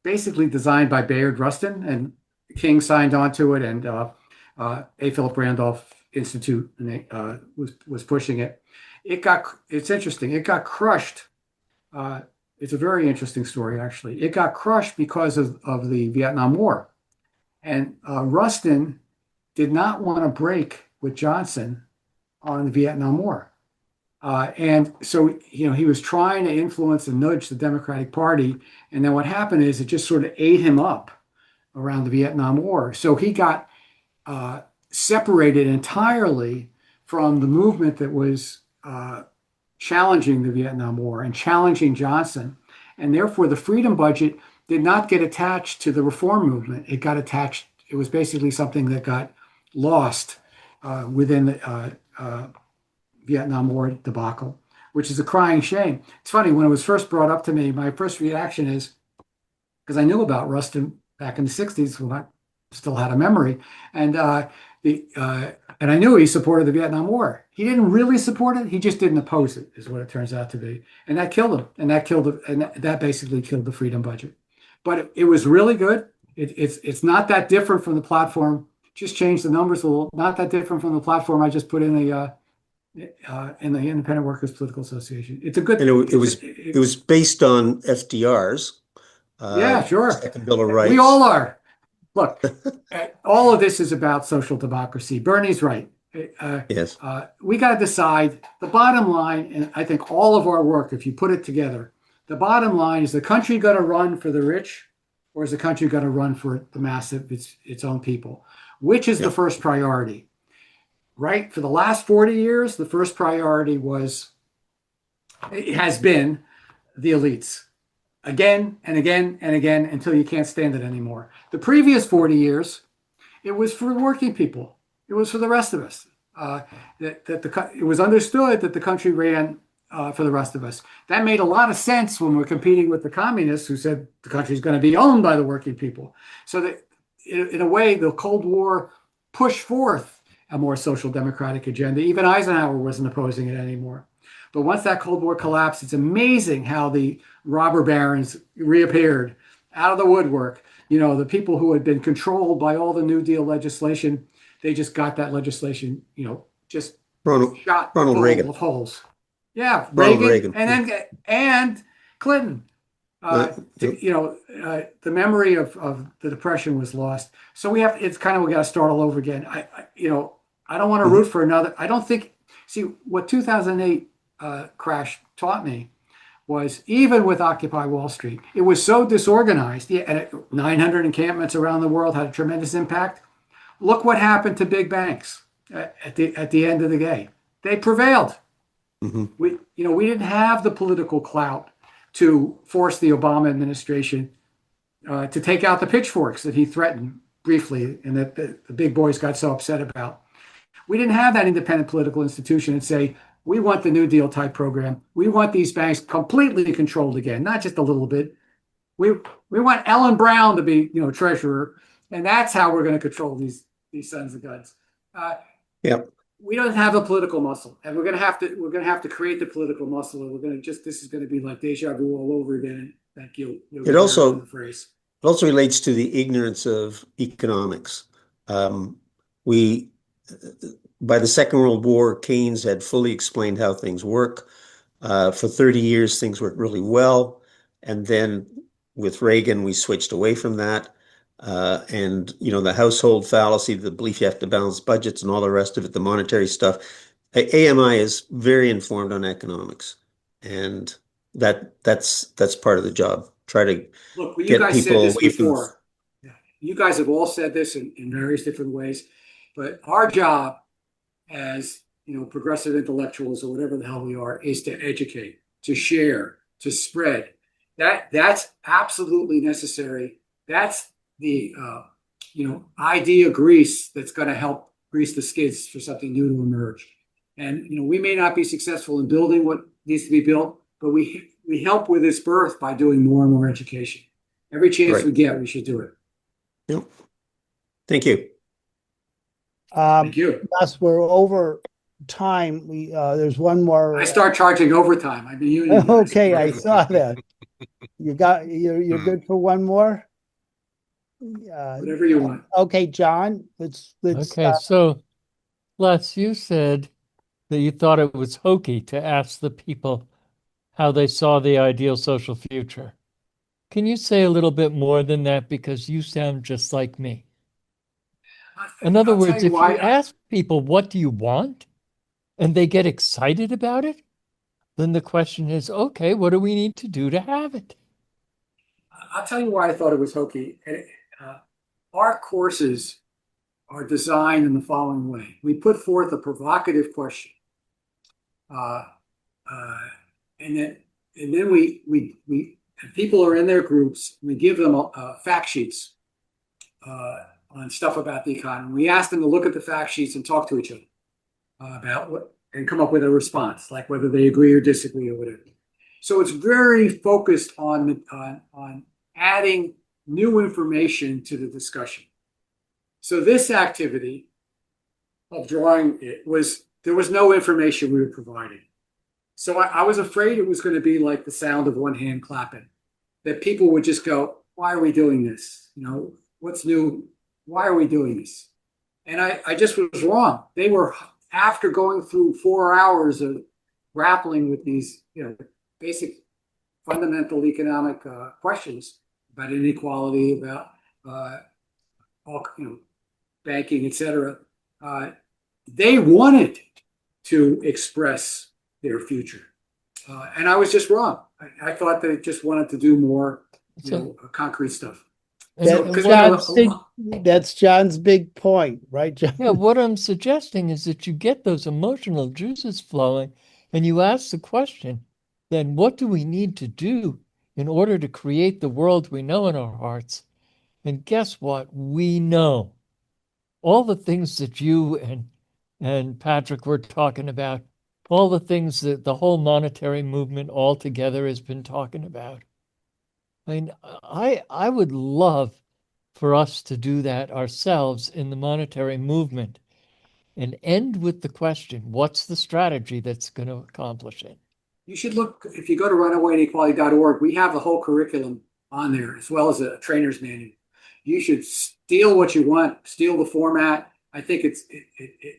basically designed by Bayard Rustin, and King signed on to it, and A. Philip Randolph Institute was pushing it. It's interesting. It got crushed. It's a very interesting story, actually. It got crushed because of the Vietnam War. And Rustin did not want to break with Johnson on the Vietnam War. And so, he was trying to influence and nudge the Democratic Party. And then what happened is it just sort of ate him up around the Vietnam War. So he got separated entirely from the movement that was challenging the Vietnam War and challenging Johnson. And therefore, the freedom budget did not get attached to the reform movement. It got attached. It was basically something that got lost within the Vietnam War debacle, which is a crying shame. It's funny, when it was first brought up to me, my first reaction is, because I knew about Rustin back in the 60s when I still had a memory, and I knew he supported the Vietnam War. He didn't really support it. He just didn't oppose it, is what it turns out to be. And that killed him. And that basically killed the freedom budget. But it was really good. It's not that different from the platform. Just changed the numbers a little. Not that different from the platform I just put in the Independent Workers Political Association. It's a good. And it was based on FDR's. Yeah, sure. Second Bill of Rights. We all are. Look, all of this is about social democracy. Bernie's right. Yes. We got to decide the bottom line, and I think all of our work, if you put it together, the bottom line is: the country going to run for the rich, or is the country going to run for the massive, its own people? Which is the first priority? Right? For the last 40 years, the first priority has been the elites. Again and again and again until you can't stand it anymore. The previous 40 years, it was for working people. It was for the rest of us. It was understood that the country ran for the rest of us. That made a lot of sense when we're competing with the communists who said the country's going to be owned by the working people. So that in a way, the Cold War pushed forth a more social democratic agenda. Even Eisenhower wasn't opposing it anymore. But once that Cold War collapsed, it's amazing how the robber barons reappeared out of the woodwork. You know, the people who had been controlled by all the New Deal legislation, they just got that legislation, just shot Ronald full Reagan. of holes. Yeah, Ronald Reagan, Reagan. and Clinton. The memory of the Depression was lost. So we got to start all over again. I don't want to root for another. I don't think, see, what 2008 crash taught me was, even with Occupy Wall Street, it was so disorganized. And 900 encampments around the world had a tremendous impact. Look what happened to big banks at the end of the day. They prevailed. We didn't have the political clout to force the Obama administration to take out the pitchforks that he threatened briefly and that the big boys got so upset about. We didn't have that independent political institution and say, we want the New Deal type program. We want these banks completely controlled again, not just a little bit. We want Ellen Brown to be, treasurer, and that's how we're going to control these sons of guns. We don't have a political muscle, and we're going to have to create the political muscle, and this is going to be like deja vu all over again. Thank you. It also relates to the ignorance of economics. By the Second World War, Keynes had fully explained how things work. For 30 years, things worked really well. And then with Reagan, we switched away from that. And the household fallacy, the belief you have to balance budgets and all the rest of it, the monetary stuff. AMI is very informed on economics. And that's part of the job. Try to get people away from. You guys have all said this in various different ways, but our job as progressive intellectuals or whatever the hell we are is to educate, to share, to spread. That's absolutely necessary. That's the idea grease that's going to help grease the skids for something new to emerge. And we may not be successful in building what needs to be built, but we help with its birth by doing more and more education. Every chance we get, we should do it. Yep. Thank you. Thank you. Yes, we're over time. There's one more. I start charging overtime. I've been using. Okay, I saw that. You're good for one more. Whatever you want. Okay, John. Let's. Okay, so Les, you said that you thought it was hokey to ask the people how they saw the ideal social future. Can you say a little bit more than that, because you sound just like me? In other words, if you ask people, what do you want? And they get excited about it, then the question is, okay, what do we need to do to have it? I'll tell you why I thought it was hokey. Our courses are designed in the following way. We put forth a provocative question. And then we people are in their groups. We give them fact sheets on stuff about the economy. We ask them to look at the fact sheets and talk to each other about what, and come up with a response, like whether they agree or disagree or whatever. So it's very focused on adding new information to the discussion. So this activity of drawing there was no information we were providing. So I was afraid it was going to be like the sound of one hand clapping, that people would just go, why are we doing this? What's new? Why are we doing this? And I just was wrong. They were, after going through 4 hours of grappling with these, basic fundamental economic questions about inequality, about banking, etc. They wanted to express their future, and I was just wrong. I thought they just wanted to do more, concrete stuff. That's John's big point, right, John? Yeah, what I'm suggesting is that you get those emotional juices flowing and you ask the question, then what do we need to do in order to create the world we know in our hearts? And guess what? We know all the things that you and Patrick were talking about, all the things that the whole monetary movement altogether has been talking about. I mean, I would love for us to do that ourselves in the monetary movement and end with the question, what's the strategy that's going to accomplish it? You should look, if you go to runawayinequality.org, we have the whole curriculum on there as well as a trainer's manual. You should steal what you want, steal the format. I think it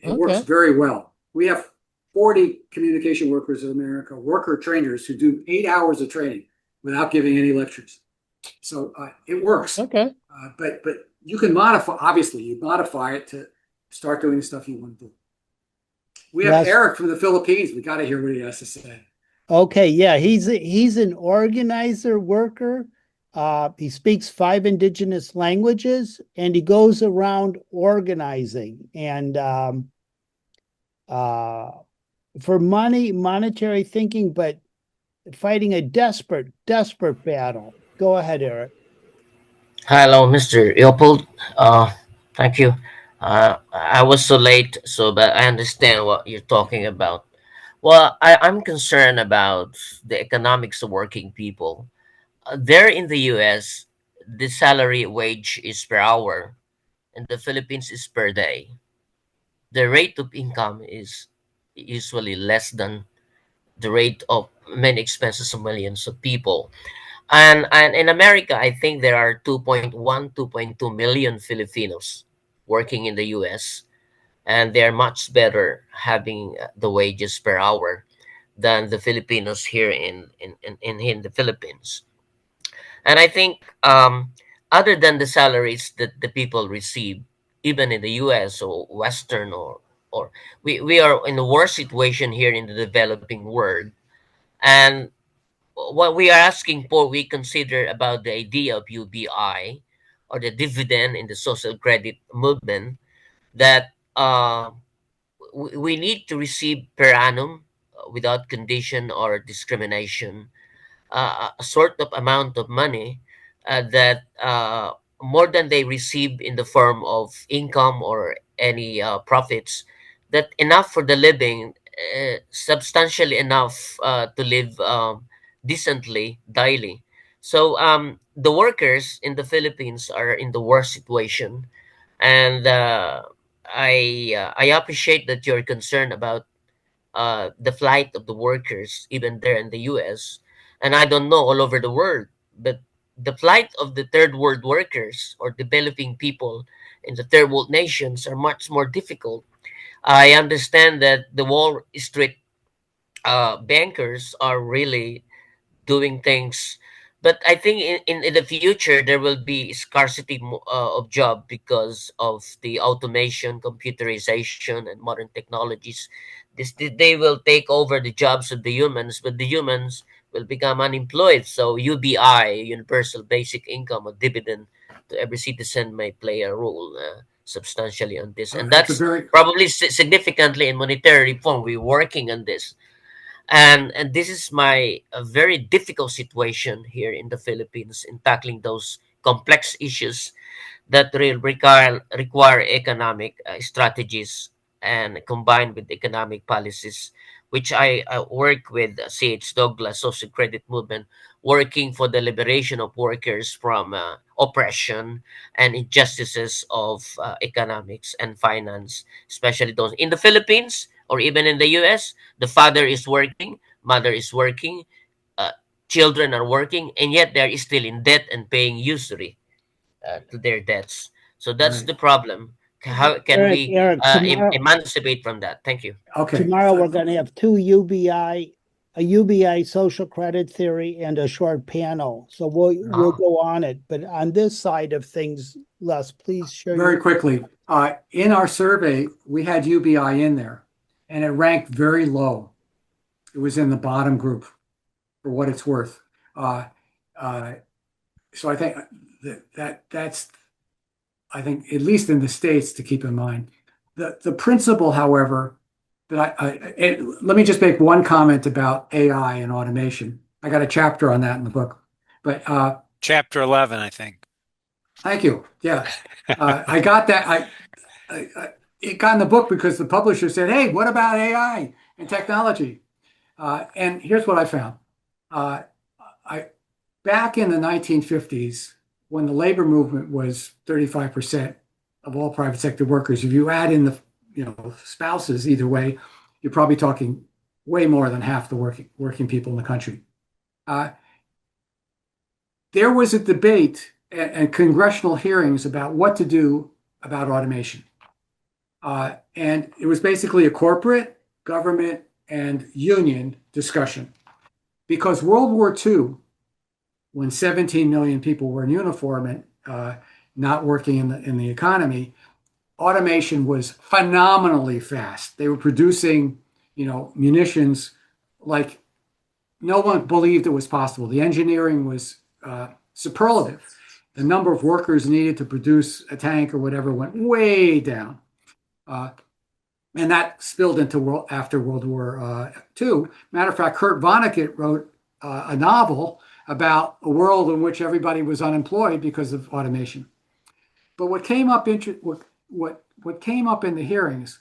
works very well. We have 40 communication workers in America, worker trainers who do 8 hours of training without giving any lectures. So it works. Okay. But you can modify, obviously, you modify it to start doing the stuff you want to do. We have Eric from the Philippines. We got to hear what he has to say. Okay, yeah, he's an organizer worker. He speaks 5 indigenous languages, and he goes around organizing and for monetary thinking, but fighting a desperate battle. Go ahead, Eric. Hello, Mr. Leopold. Thank you. I was so late, but I understand what you're talking about. Well, I'm concerned about the economics of working people. There in the US, the salary wage is per hour, and the Philippines is per day. The rate of income is usually less than the rate of many expenses of millions of people. And in America, I think there are 2.1, 2.2 million Filipinos working in the US, and they're much better having the wages per hour than the Filipinos here in the Philippines. And I think other than the salaries that the people receive, even in the US or Western or we are in a worse situation here in the developing world. And what we are asking for, we consider about the idea of UBI or the dividend in the social credit movement that we need to receive per annum without condition or discrimination a sort of amount of money that more than they receive in the form of income or any profits, that enough for the living, substantially enough to live decently daily. So the workers in the Philippines are in the worst situation, and I appreciate that you're concerned about the flight of the workers, even there in the US, and I don't know all over the world, but the flight of the third world workers or developing people in the third world nations are much more difficult. I understand that the Wall Street bankers are really doing things, but I think in the future there will be scarcity of job because of the automation, computerization, and modern technologies. They will take over the jobs of the humans, but the humans will become unemployed. So UBI, universal basic income, or dividend to every citizen, may play a role substantially on this, and that's probably significantly in monetary reform. We're working on this, and this is my a very difficult situation here in the Philippines in tackling those complex issues that will require economic strategies and combined with economic policies, which I work with C.H. Douglas Social Credit Movement, working for the liberation of workers from oppression and injustices of economics and finance, especially those in the Philippines or even in the US. The father is working, mother is working, uh, children are working, and yet they're still in debt and paying usury to their debts. So that's the problem. How can we emancipate from that? Thank you. Okay. Tomorrow we're going to have 2 UBI, a UBI social credit theory, and a short panel. So we'll go on it. But on this side of things, Les, please share. Very quickly, in our survey, we had UBI in there, and it ranked very low. It was in the bottom group, for what it's worth. So I think that's, I think, at least in the States, to keep in mind. The principle, however, let me just make one comment about AI and automation. I got a chapter on that in the book, but Chapter 11, I think. thank you. Yeah, I got that. It got in the book because the publisher said, "Hey, what about AI and technology?" And here's what I found. Uh, I Back in the 1950s, when the labor movement was 35% of all private sector workers, if you add in the spouses either way, you're probably talking way more than half the working people in the country. There was a debate and congressional hearings about what to do about automation. And it was basically a corporate, government, and union discussion. Because World War II, when 17 million people were in uniform and not working in the economy, automation was phenomenally fast. They were producing, munitions like no one believed it was possible. The engineering was superlative. The number of workers needed to produce a tank or whatever went way down. And that spilled into after World War II. Matter of fact, Kurt Vonnegut wrote a novel about a world in which everybody was unemployed because of automation. But what came up in the hearings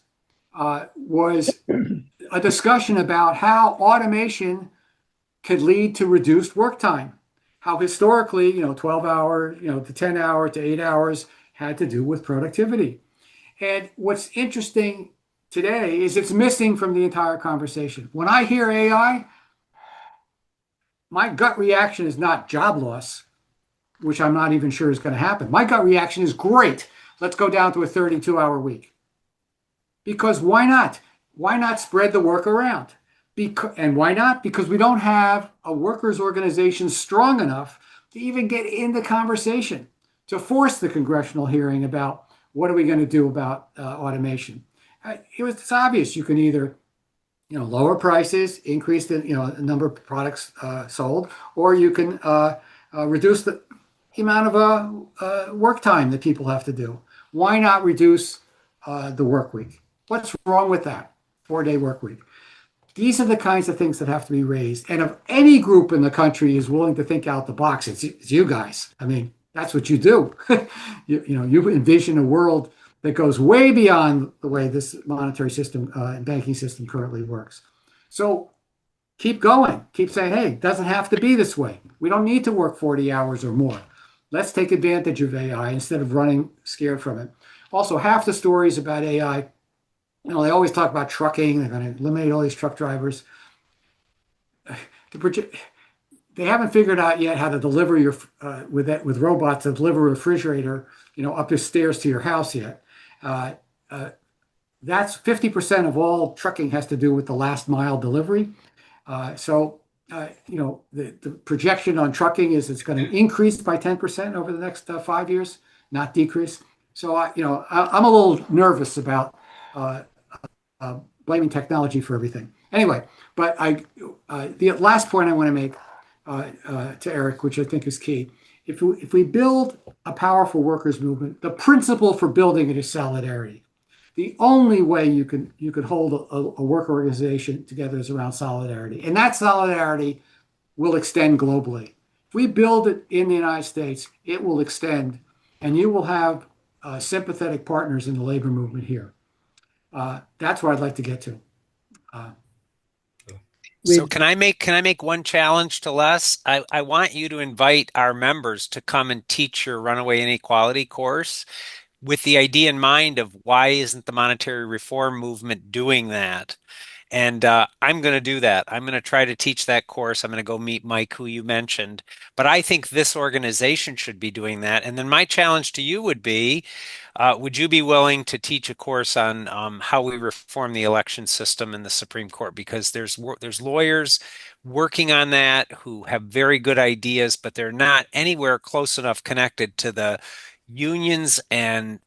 was a discussion about how automation could lead to reduced work time. How historically, 12-hour, to 10-hour to 8 hours had to do with productivity. And what's interesting today is it's missing from the entire conversation. When I hear AI, my gut reaction is not job loss, which I'm not even sure is going to happen. My gut reaction is great. Let's go down to a 32-hour week. Because why not? Why not spread the work around? And why not? Because we don't have a workers' organization strong enough to even get in the conversation to force the congressional hearing about what are we going to do about automation. It's obvious. You can either lower prices, increase the number of products sold, or you can reduce the amount of work time that people have to do. Why not reduce the work week? What's wrong with that 4-day work week? These are the kinds of things that have to be raised. And if any group in the country is willing to think out the box, it's you guys. I mean, that's what you do. You envision a world that goes way beyond the way this monetary system and banking system currently works. So keep going. Keep saying, hey, it doesn't have to be this way. We don't need to work 40 hours or more. Let's take advantage of AI instead of running scared from it. Also, half the stories about AI, they always talk about trucking. They're going to eliminate all these truck drivers. They haven't figured out yet how to deliver with robots to deliver a refrigerator, up the stairs to your house yet. That's 50% of all trucking has to do with the last mile delivery. So the projection on trucking is it's going to increase by 10% over the next 5 years, not decrease. So I'm a little nervous about blaming technology for everything. Anyway, but the last point I want to make to Eric, which I think is key, if we build a powerful workers' movement, the principle for building it is solidarity. The only way you could hold a work organization together is around solidarity, and that solidarity will extend globally. If we build it in the United States, it will extend, and you will have sympathetic partners in the labor movement here. That's where I'd like to get to. So can I make one challenge to Les? I want you to invite our members to come and teach your runaway inequality course with the idea in mind of why isn't the monetary reform movement doing that? And I'm going to do that. I'm going to try to teach that course. I'm going to go meet Mike, who you mentioned. But I think this organization should be doing that. And then my challenge to you would be, would you be willing to teach a course on how we reform the election system in the Supreme Court? Because there's lawyers working on that who have very good ideas, but they're not anywhere close enough connected to the unions and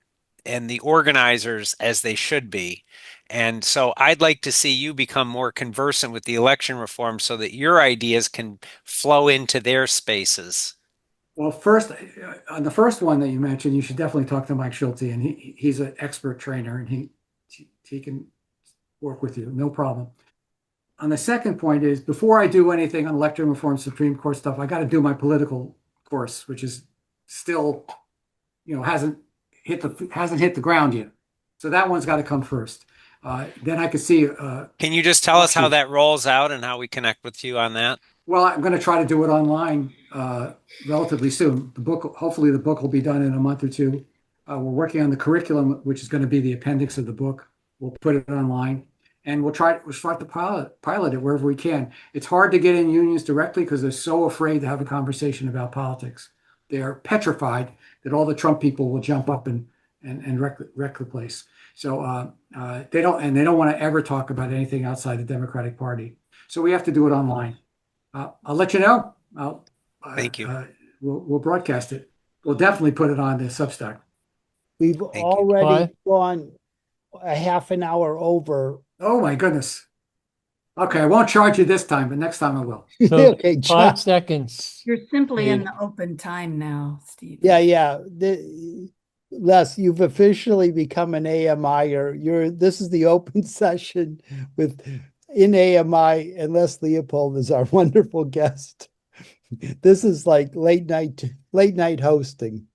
the organizers as they should be. And so I'd like to see you become more conversant with the election reform so that your ideas can flow into their spaces. Well, first, on the first one that you mentioned, you should definitely talk to Mike Schulte, and he's an expert trainer, and he can work with you, no problem. On the second point is, before I do anything on election reform, Supreme Court stuff, I got to do my political course, which is still, hasn't hit the ground yet. So that one's got to come first. Then I could see. Can you just tell us how that rolls out and how we connect with you on that? Well, I'm going to try to do it online relatively soon. Hopefully the book will be done in a month or two. We're working on the curriculum, which is going to be the appendix of the book. We'll put it online, and we'll start to pilot it wherever we can. It's hard to get in unions directly because they're so afraid to have a conversation about politics. They are petrified that all the Trump people will jump up and wreck the place. So they don't want to ever talk about anything outside the Democratic Party. So we have to do it online. I'll let you know. Thank you. We'll broadcast it. We'll definitely put it on the Substack. We've already gone a half an hour over. Oh my goodness. Okay, I won't charge you this time, but next time I will. So Okay, 5 seconds. You're simply in the open time now, Steve. Yeah. Les, you've officially become an AMI. This is the open session in AMI, and Les Leopold is our wonderful guest. This is like late night hosting.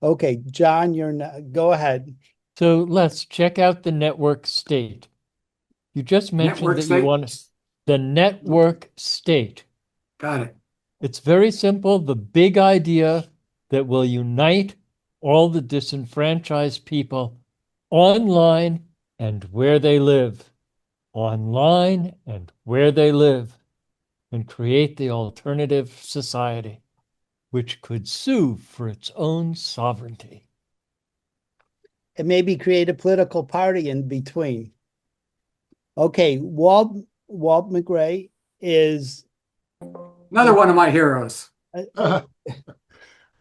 Okay, John, go ahead. So let's check out the network state. You just mentioned that you want the network state. Got it. It's very simple. The big idea that will unite all the disenfranchised people online and where they live. Online and where they live, and create the alternative society, which could sue for its own sovereignty. And maybe create a political party in between. Okay, Walt McRae is another one of my heroes.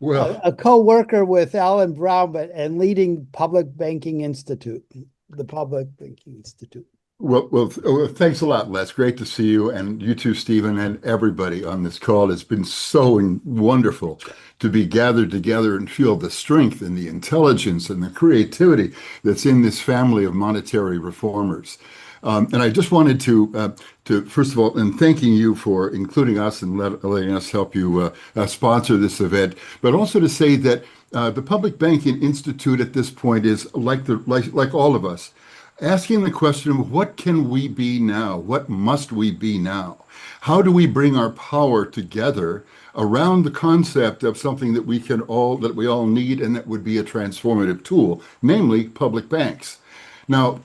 Well, a co-worker with Alan Brown, and leading Public Banking Institute, the Public Banking Institute. Well, thanks a lot, Les. Great to see you, and you too, Stephen, and everybody on this call. It's been so wonderful to be gathered together and feel the strength and the intelligence and the creativity that's in this family of monetary reformers. And I just wanted to first of all, and thanking you for including us and letting us help you sponsor this event, but also to say that the Public Banking Institute at this point is like all of us, asking the question of what can we be now? What must we be now? How do we bring our power together around the concept of something that we all need and that would be a transformative tool, namely public banks? Now,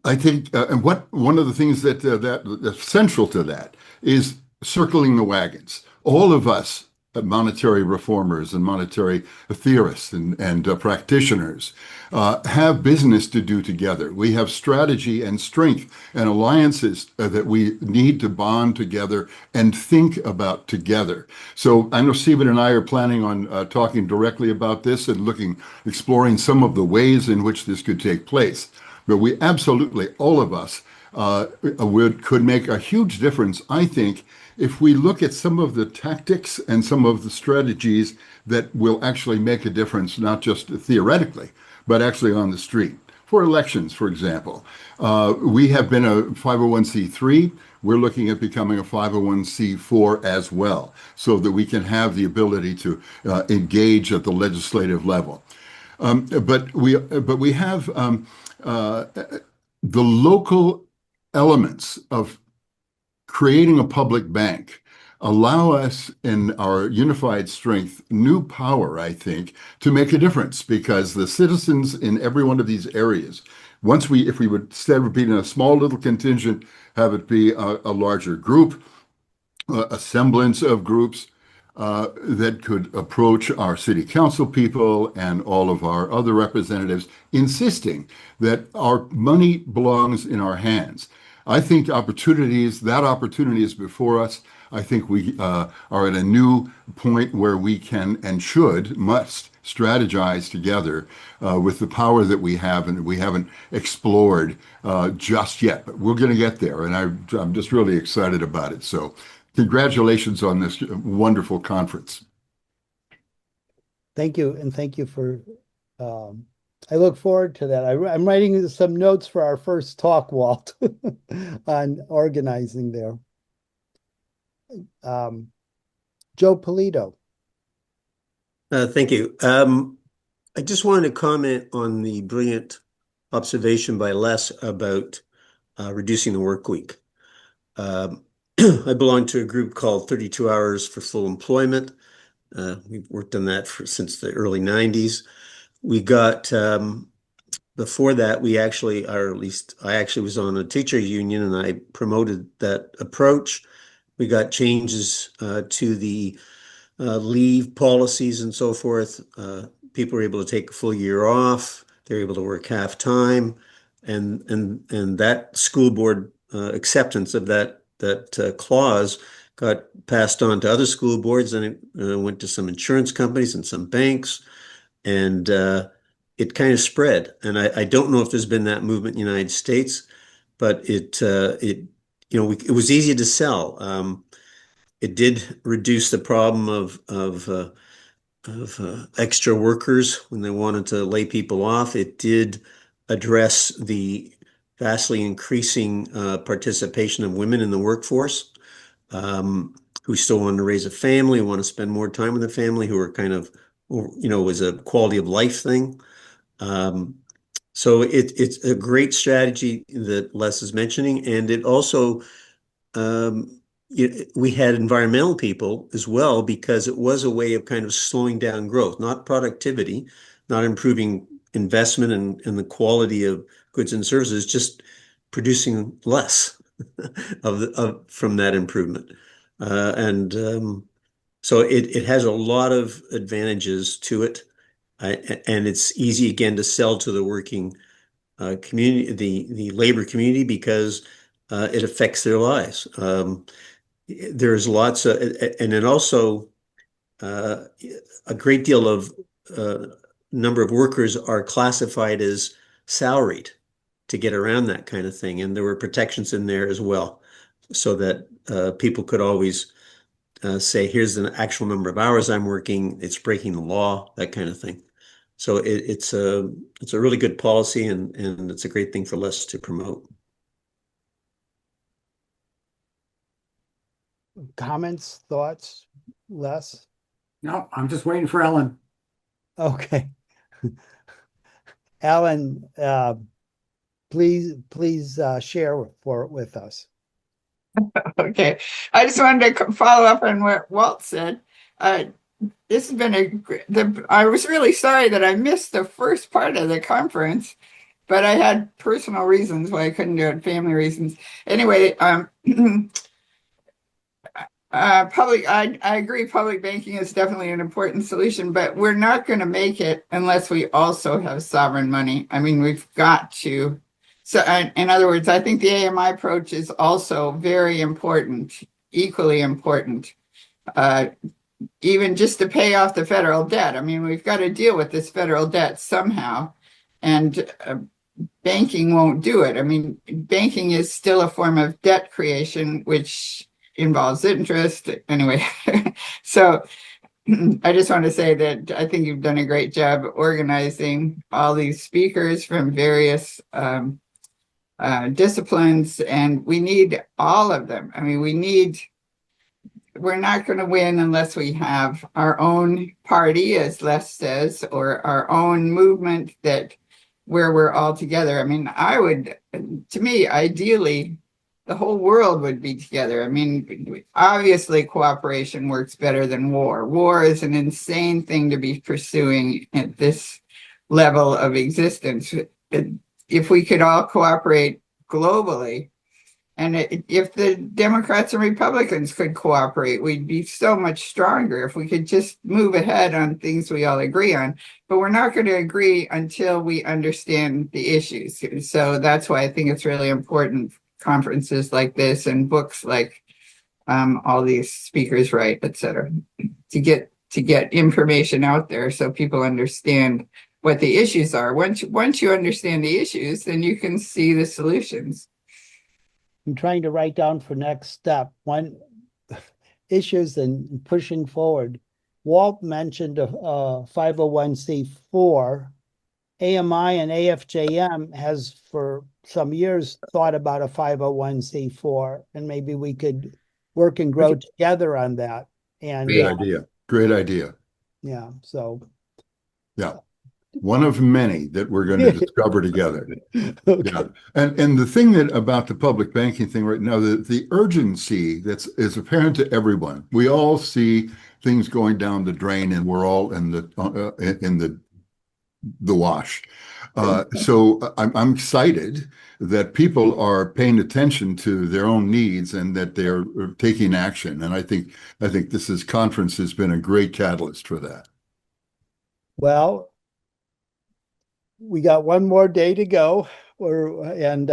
I think, and one of the things that's central to that is circling the wagons. All of us, monetary reformers and monetary theorists and practitioners, have business to do together. We have strategy and strength and alliances that we need to bond together and think about together. So I know Stephen and I are planning on talking directly about this and exploring some of the ways in which this could take place. But we absolutely, all of us, could make a huge difference, I think, if we look at some of the tactics and some of the strategies that will actually make a difference, not just theoretically, but actually on the street. For elections, for example, we have been a 501c3. We're looking at becoming a 501c4 as well, so that we can have the ability to engage at the legislative level. But we have the local elements of creating a public bank allow us in our unified strength new power, I think, to make a difference, because the citizens in every one of these areas, if we would, instead of being a small little contingent, have it be a larger group, a semblance of groups, that could approach our city council people and all of our other representatives, insisting that our money belongs in our hands. I think that opportunity is before us. I think we are at a new point where we can and must strategize together with the power that we have and that we haven't explored just yet. But we're going to get there, and I'm just really excited about it. So congratulations on this wonderful conference. Thank you, and thank you for, I look forward to that. I'm writing some notes for our first talk, Walt, on organizing there. Joe Polito. Thank you. I just wanted to comment on the brilliant observation by Les about reducing the work week. I belong to a group called 32 Hours for Full Employment. We've worked on that since the early 90s. We got, before that, we actually, or at least I actually was on a teacher union and I promoted that approach. We got changes to the leave policies and so forth. People were able to take a full year off. They're able to work half time, and that school board acceptance of that clause got passed on to other school boards, and it went to some insurance companies and some banks, and it kind of spread. And I don't know if there's been that movement in the United States, but it was easy to sell. It did reduce the problem of extra workers when they wanted to lay people off. It did address the vastly increasing participation of women in the workforce, who still want to raise a family, want to spend more time with the family, who are kind of, was a quality of life thing. So it's a great strategy that Les is mentioning, and it also we had environmental people as well, because it was a way of kind of slowing down growth, not productivity, not improving investment and the quality of goods and services, just producing less from that improvement. So it has a lot of advantages to it, and it's easy again to sell to the working community, the labor community, because it affects their lives. There's lots of, and then also a great deal of number of workers are classified as salaried to get around that kind of thing. And there were protections in there as well, so that people could always say, here's the actual number of hours I'm working, it's breaking the law, that kind of thing. So it's a really good policy, and it's a great thing for Les to promote. Comments, thoughts, Les? No, I'm just waiting for Ellen. Okay. Alan, please share with us. Okay, I just wanted to follow up on what Walt said. This has been I was really sorry that I missed the first part of the conference, but I had personal reasons why I couldn't do it, family reasons. Anyway, I agree, public banking is definitely an important solution, but we're not going to make it unless we also have sovereign money. I mean, we've got to. So in other words, I think the AMI approach is also very important, equally important, even just to pay off the federal debt. I mean, we've got to deal with this federal debt somehow, and banking won't do it. I mean, banking is still a form of debt creation, which involves interest anyway. So I just want to say that I think you've done a great job organizing all these speakers from various disciplines, and we need all of them. I mean, we're not going to win unless we have our own party, as Les says, or our own movement where we're all together. I mean, to me, ideally, the whole world would be together. I mean, obviously, cooperation works better than war. War is an insane thing to be pursuing at this level of existence. If we could all cooperate globally, and if the Democrats and Republicans could cooperate, we'd be so much stronger if we could just move ahead on things we all agree on. But we're not going to agree until we understand the issues. So that's why I think it's really important, conferences like this and books like all these speakers write, et cetera, to get information out there so people understand what the issues are. Once you understand the issues, then you can see the solutions. I'm trying to write down for next step. One, issues and pushing forward. Walt mentioned a 501c4. AMI and AFJM has for some years thought about a 501c4, and maybe we could work and grow together on that. And Great idea. Great idea. yeah, so Yeah. One of many that we're going to discover together. okay. Yeah. And the thing that about the public banking thing right now, the urgency is apparent to everyone. We all see things going down the drain, and we're all in the wash. So I'm excited that people are paying attention to their own needs and that they're taking action. And I think this conference has been a great catalyst for that. Well, we got one more day to go, and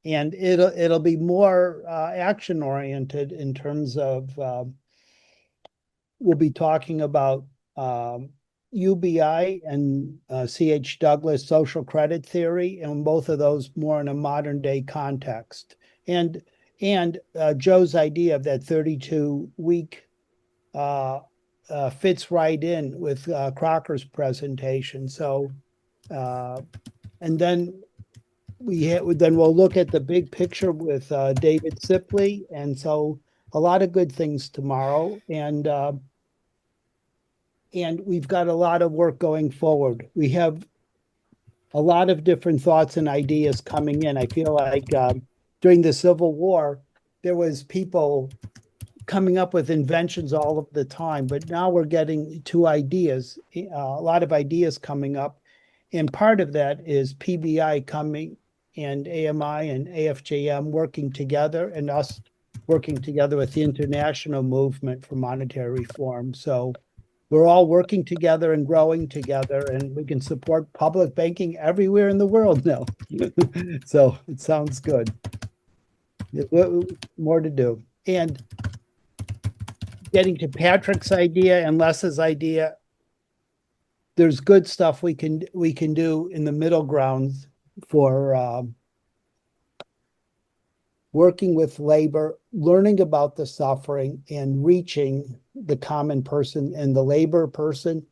it'll be more action oriented in terms of we'll be talking about UBI and C.H. Douglas social credit theory, and both of those more in a modern day context. And Joe's idea of that 32-week fits right in with Crocker's presentation. So, and then we'll look at the big picture with David Sipley, and so a lot of good things tomorrow, and we've got a lot of work going forward. We have a lot of different thoughts and ideas coming in. I feel like during the Civil War, there was people coming up with inventions all of the time, but now we're getting to ideas, a lot of ideas coming up. And part of that is PBI coming and AMI and AFJM working together, and us working together with the international movement for monetary reform. So we're all working together and growing together, and we can support public banking everywhere in the world now. So it sounds good. More to do. And getting to Patrick's idea and Les's idea, there's good stuff we can do in the middle grounds for working with labor, learning about the suffering, and reaching the common person and the labor person.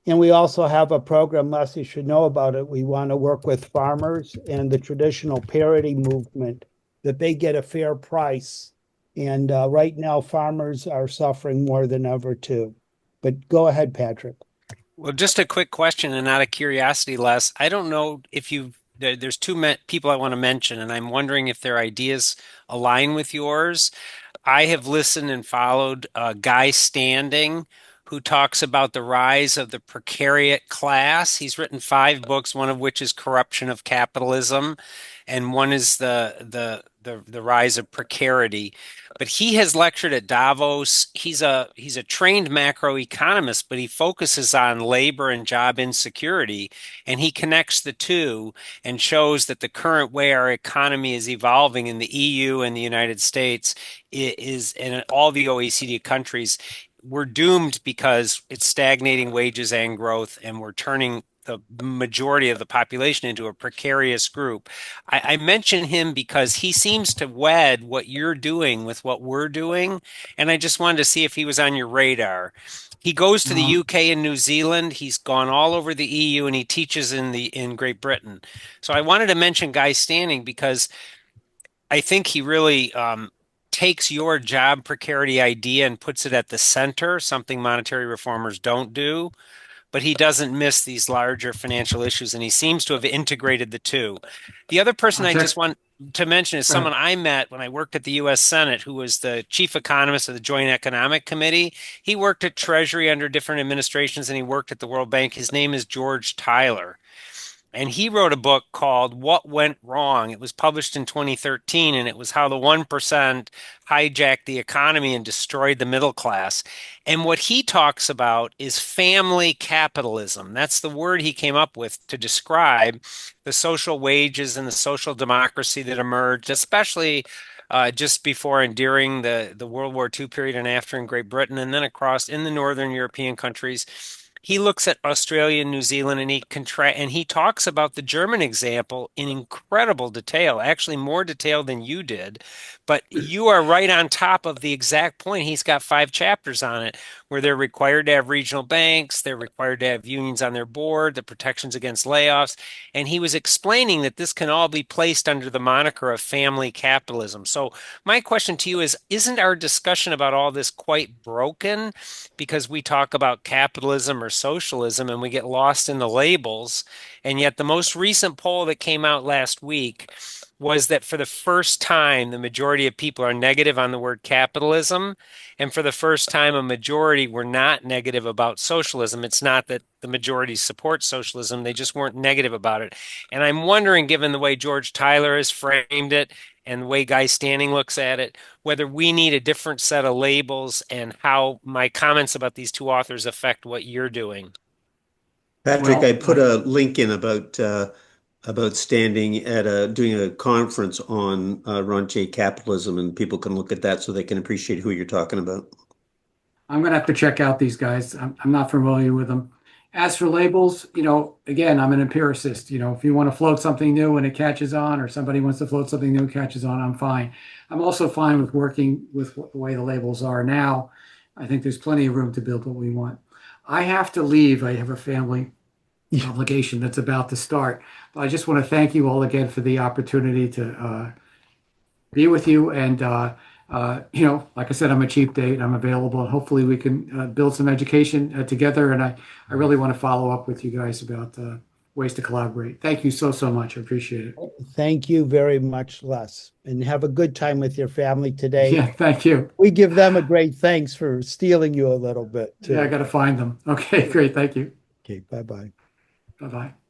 And we also have a program, Les, you should know about it. We want to work with farmers and the traditional parity movement, that they get a fair price. And right now, farmers are suffering more than ever, too. But go ahead, Patrick. Well, just a quick question and out of curiosity, Les. I don't know if there's two people I want to mention, and I'm wondering if their ideas align with yours. I have listened and followed Guy Standing, who talks about the rise of the precariat class. He's written 5 books, one of which is Corruption of Capitalism, and one is the rise of precarity. But he has lectured at Davos. He's a trained macroeconomist, but he focuses on labor and job insecurity, and he connects the two and shows that the current way our economy is evolving in the EU and the United States is, and all the OECD countries, we're doomed because it's stagnating wages and growth, and we're turning the majority of the population into a precarious group. I mention him because he seems to wed what you're doing with what we're doing, and I just wanted to see if he was on your radar. He goes to the UK and New Zealand. He's gone all over the EU, and he teaches in Great Britain. So I wanted to mention Guy Standing because I think he really takes your job precarity idea and puts it at the center, something monetary reformers don't do. But he doesn't miss these larger financial issues, and he seems to have integrated the two. The other person I just want to mention is someone I met when I worked at the U.S. Senate, who was the chief economist of the Joint Economic Committee. He worked at Treasury under different administrations, and he worked at the World Bank. His name is George Tyler. And he wrote a book called What Went Wrong. It was published in 2013, and it was how the 1% hijacked the economy and destroyed the middle class. And what he talks about is family capitalism. That's the word he came up with to describe the social wages and the social democracy that emerged, especially just before and during the World War II period and after in Great Britain, and then across in the Northern European countries. He looks at Australia and New Zealand, and he talks about the German example in incredible detail, actually more detail than you did. But you are right on top of the exact point. He's got 5 chapters on it where they're required to have regional banks, they're required to have unions on their board, the protections against layoffs. And he was explaining that this can all be placed under the moniker of family capitalism. So my question to you is, isn't our discussion about all this quite broken because we talk about capitalism or socialism and we get lost in the labels? And yet the most recent poll that came out last week was that for the first time, the majority of people are negative on the word capitalism. And for the first time, a majority were not negative about socialism. It's not that the majority support socialism, they just weren't negative about it. And I'm wondering, given the way George Tyler has framed it and the way Guy Standing looks at it, whether we need a different set of labels and how my comments about these 2 authors affect what you're doing. Patrick, I put a link in about standing at doing a conference on rentier capitalism, and people can look at that so they can appreciate who you're talking about. I'm going to have to check out these guys. I'm not familiar with them. As for labels, again, I'm an empiricist. If you want to float something new and it catches on, or somebody wants to float something new and catches on, I'm fine. I'm also fine with working with the way the labels are now. I think there's plenty of room to build what we want. I have to leave. I have a family obligation that's about to start. But I just want to thank you all again for the opportunity to be with you. And, like I said, I'm a cheap date. I'm available. And hopefully we can build some education together. And I really want to follow up with you guys about ways to collaborate. Thank you so much. I appreciate it. Thank you very much, Les. And have a good time with your family today. Yeah, thank you. We give them a great thanks for stealing you a little bit, too. Yeah, I got to find them. Okay, great. Thank you. Okay, bye-bye. Bye-bye.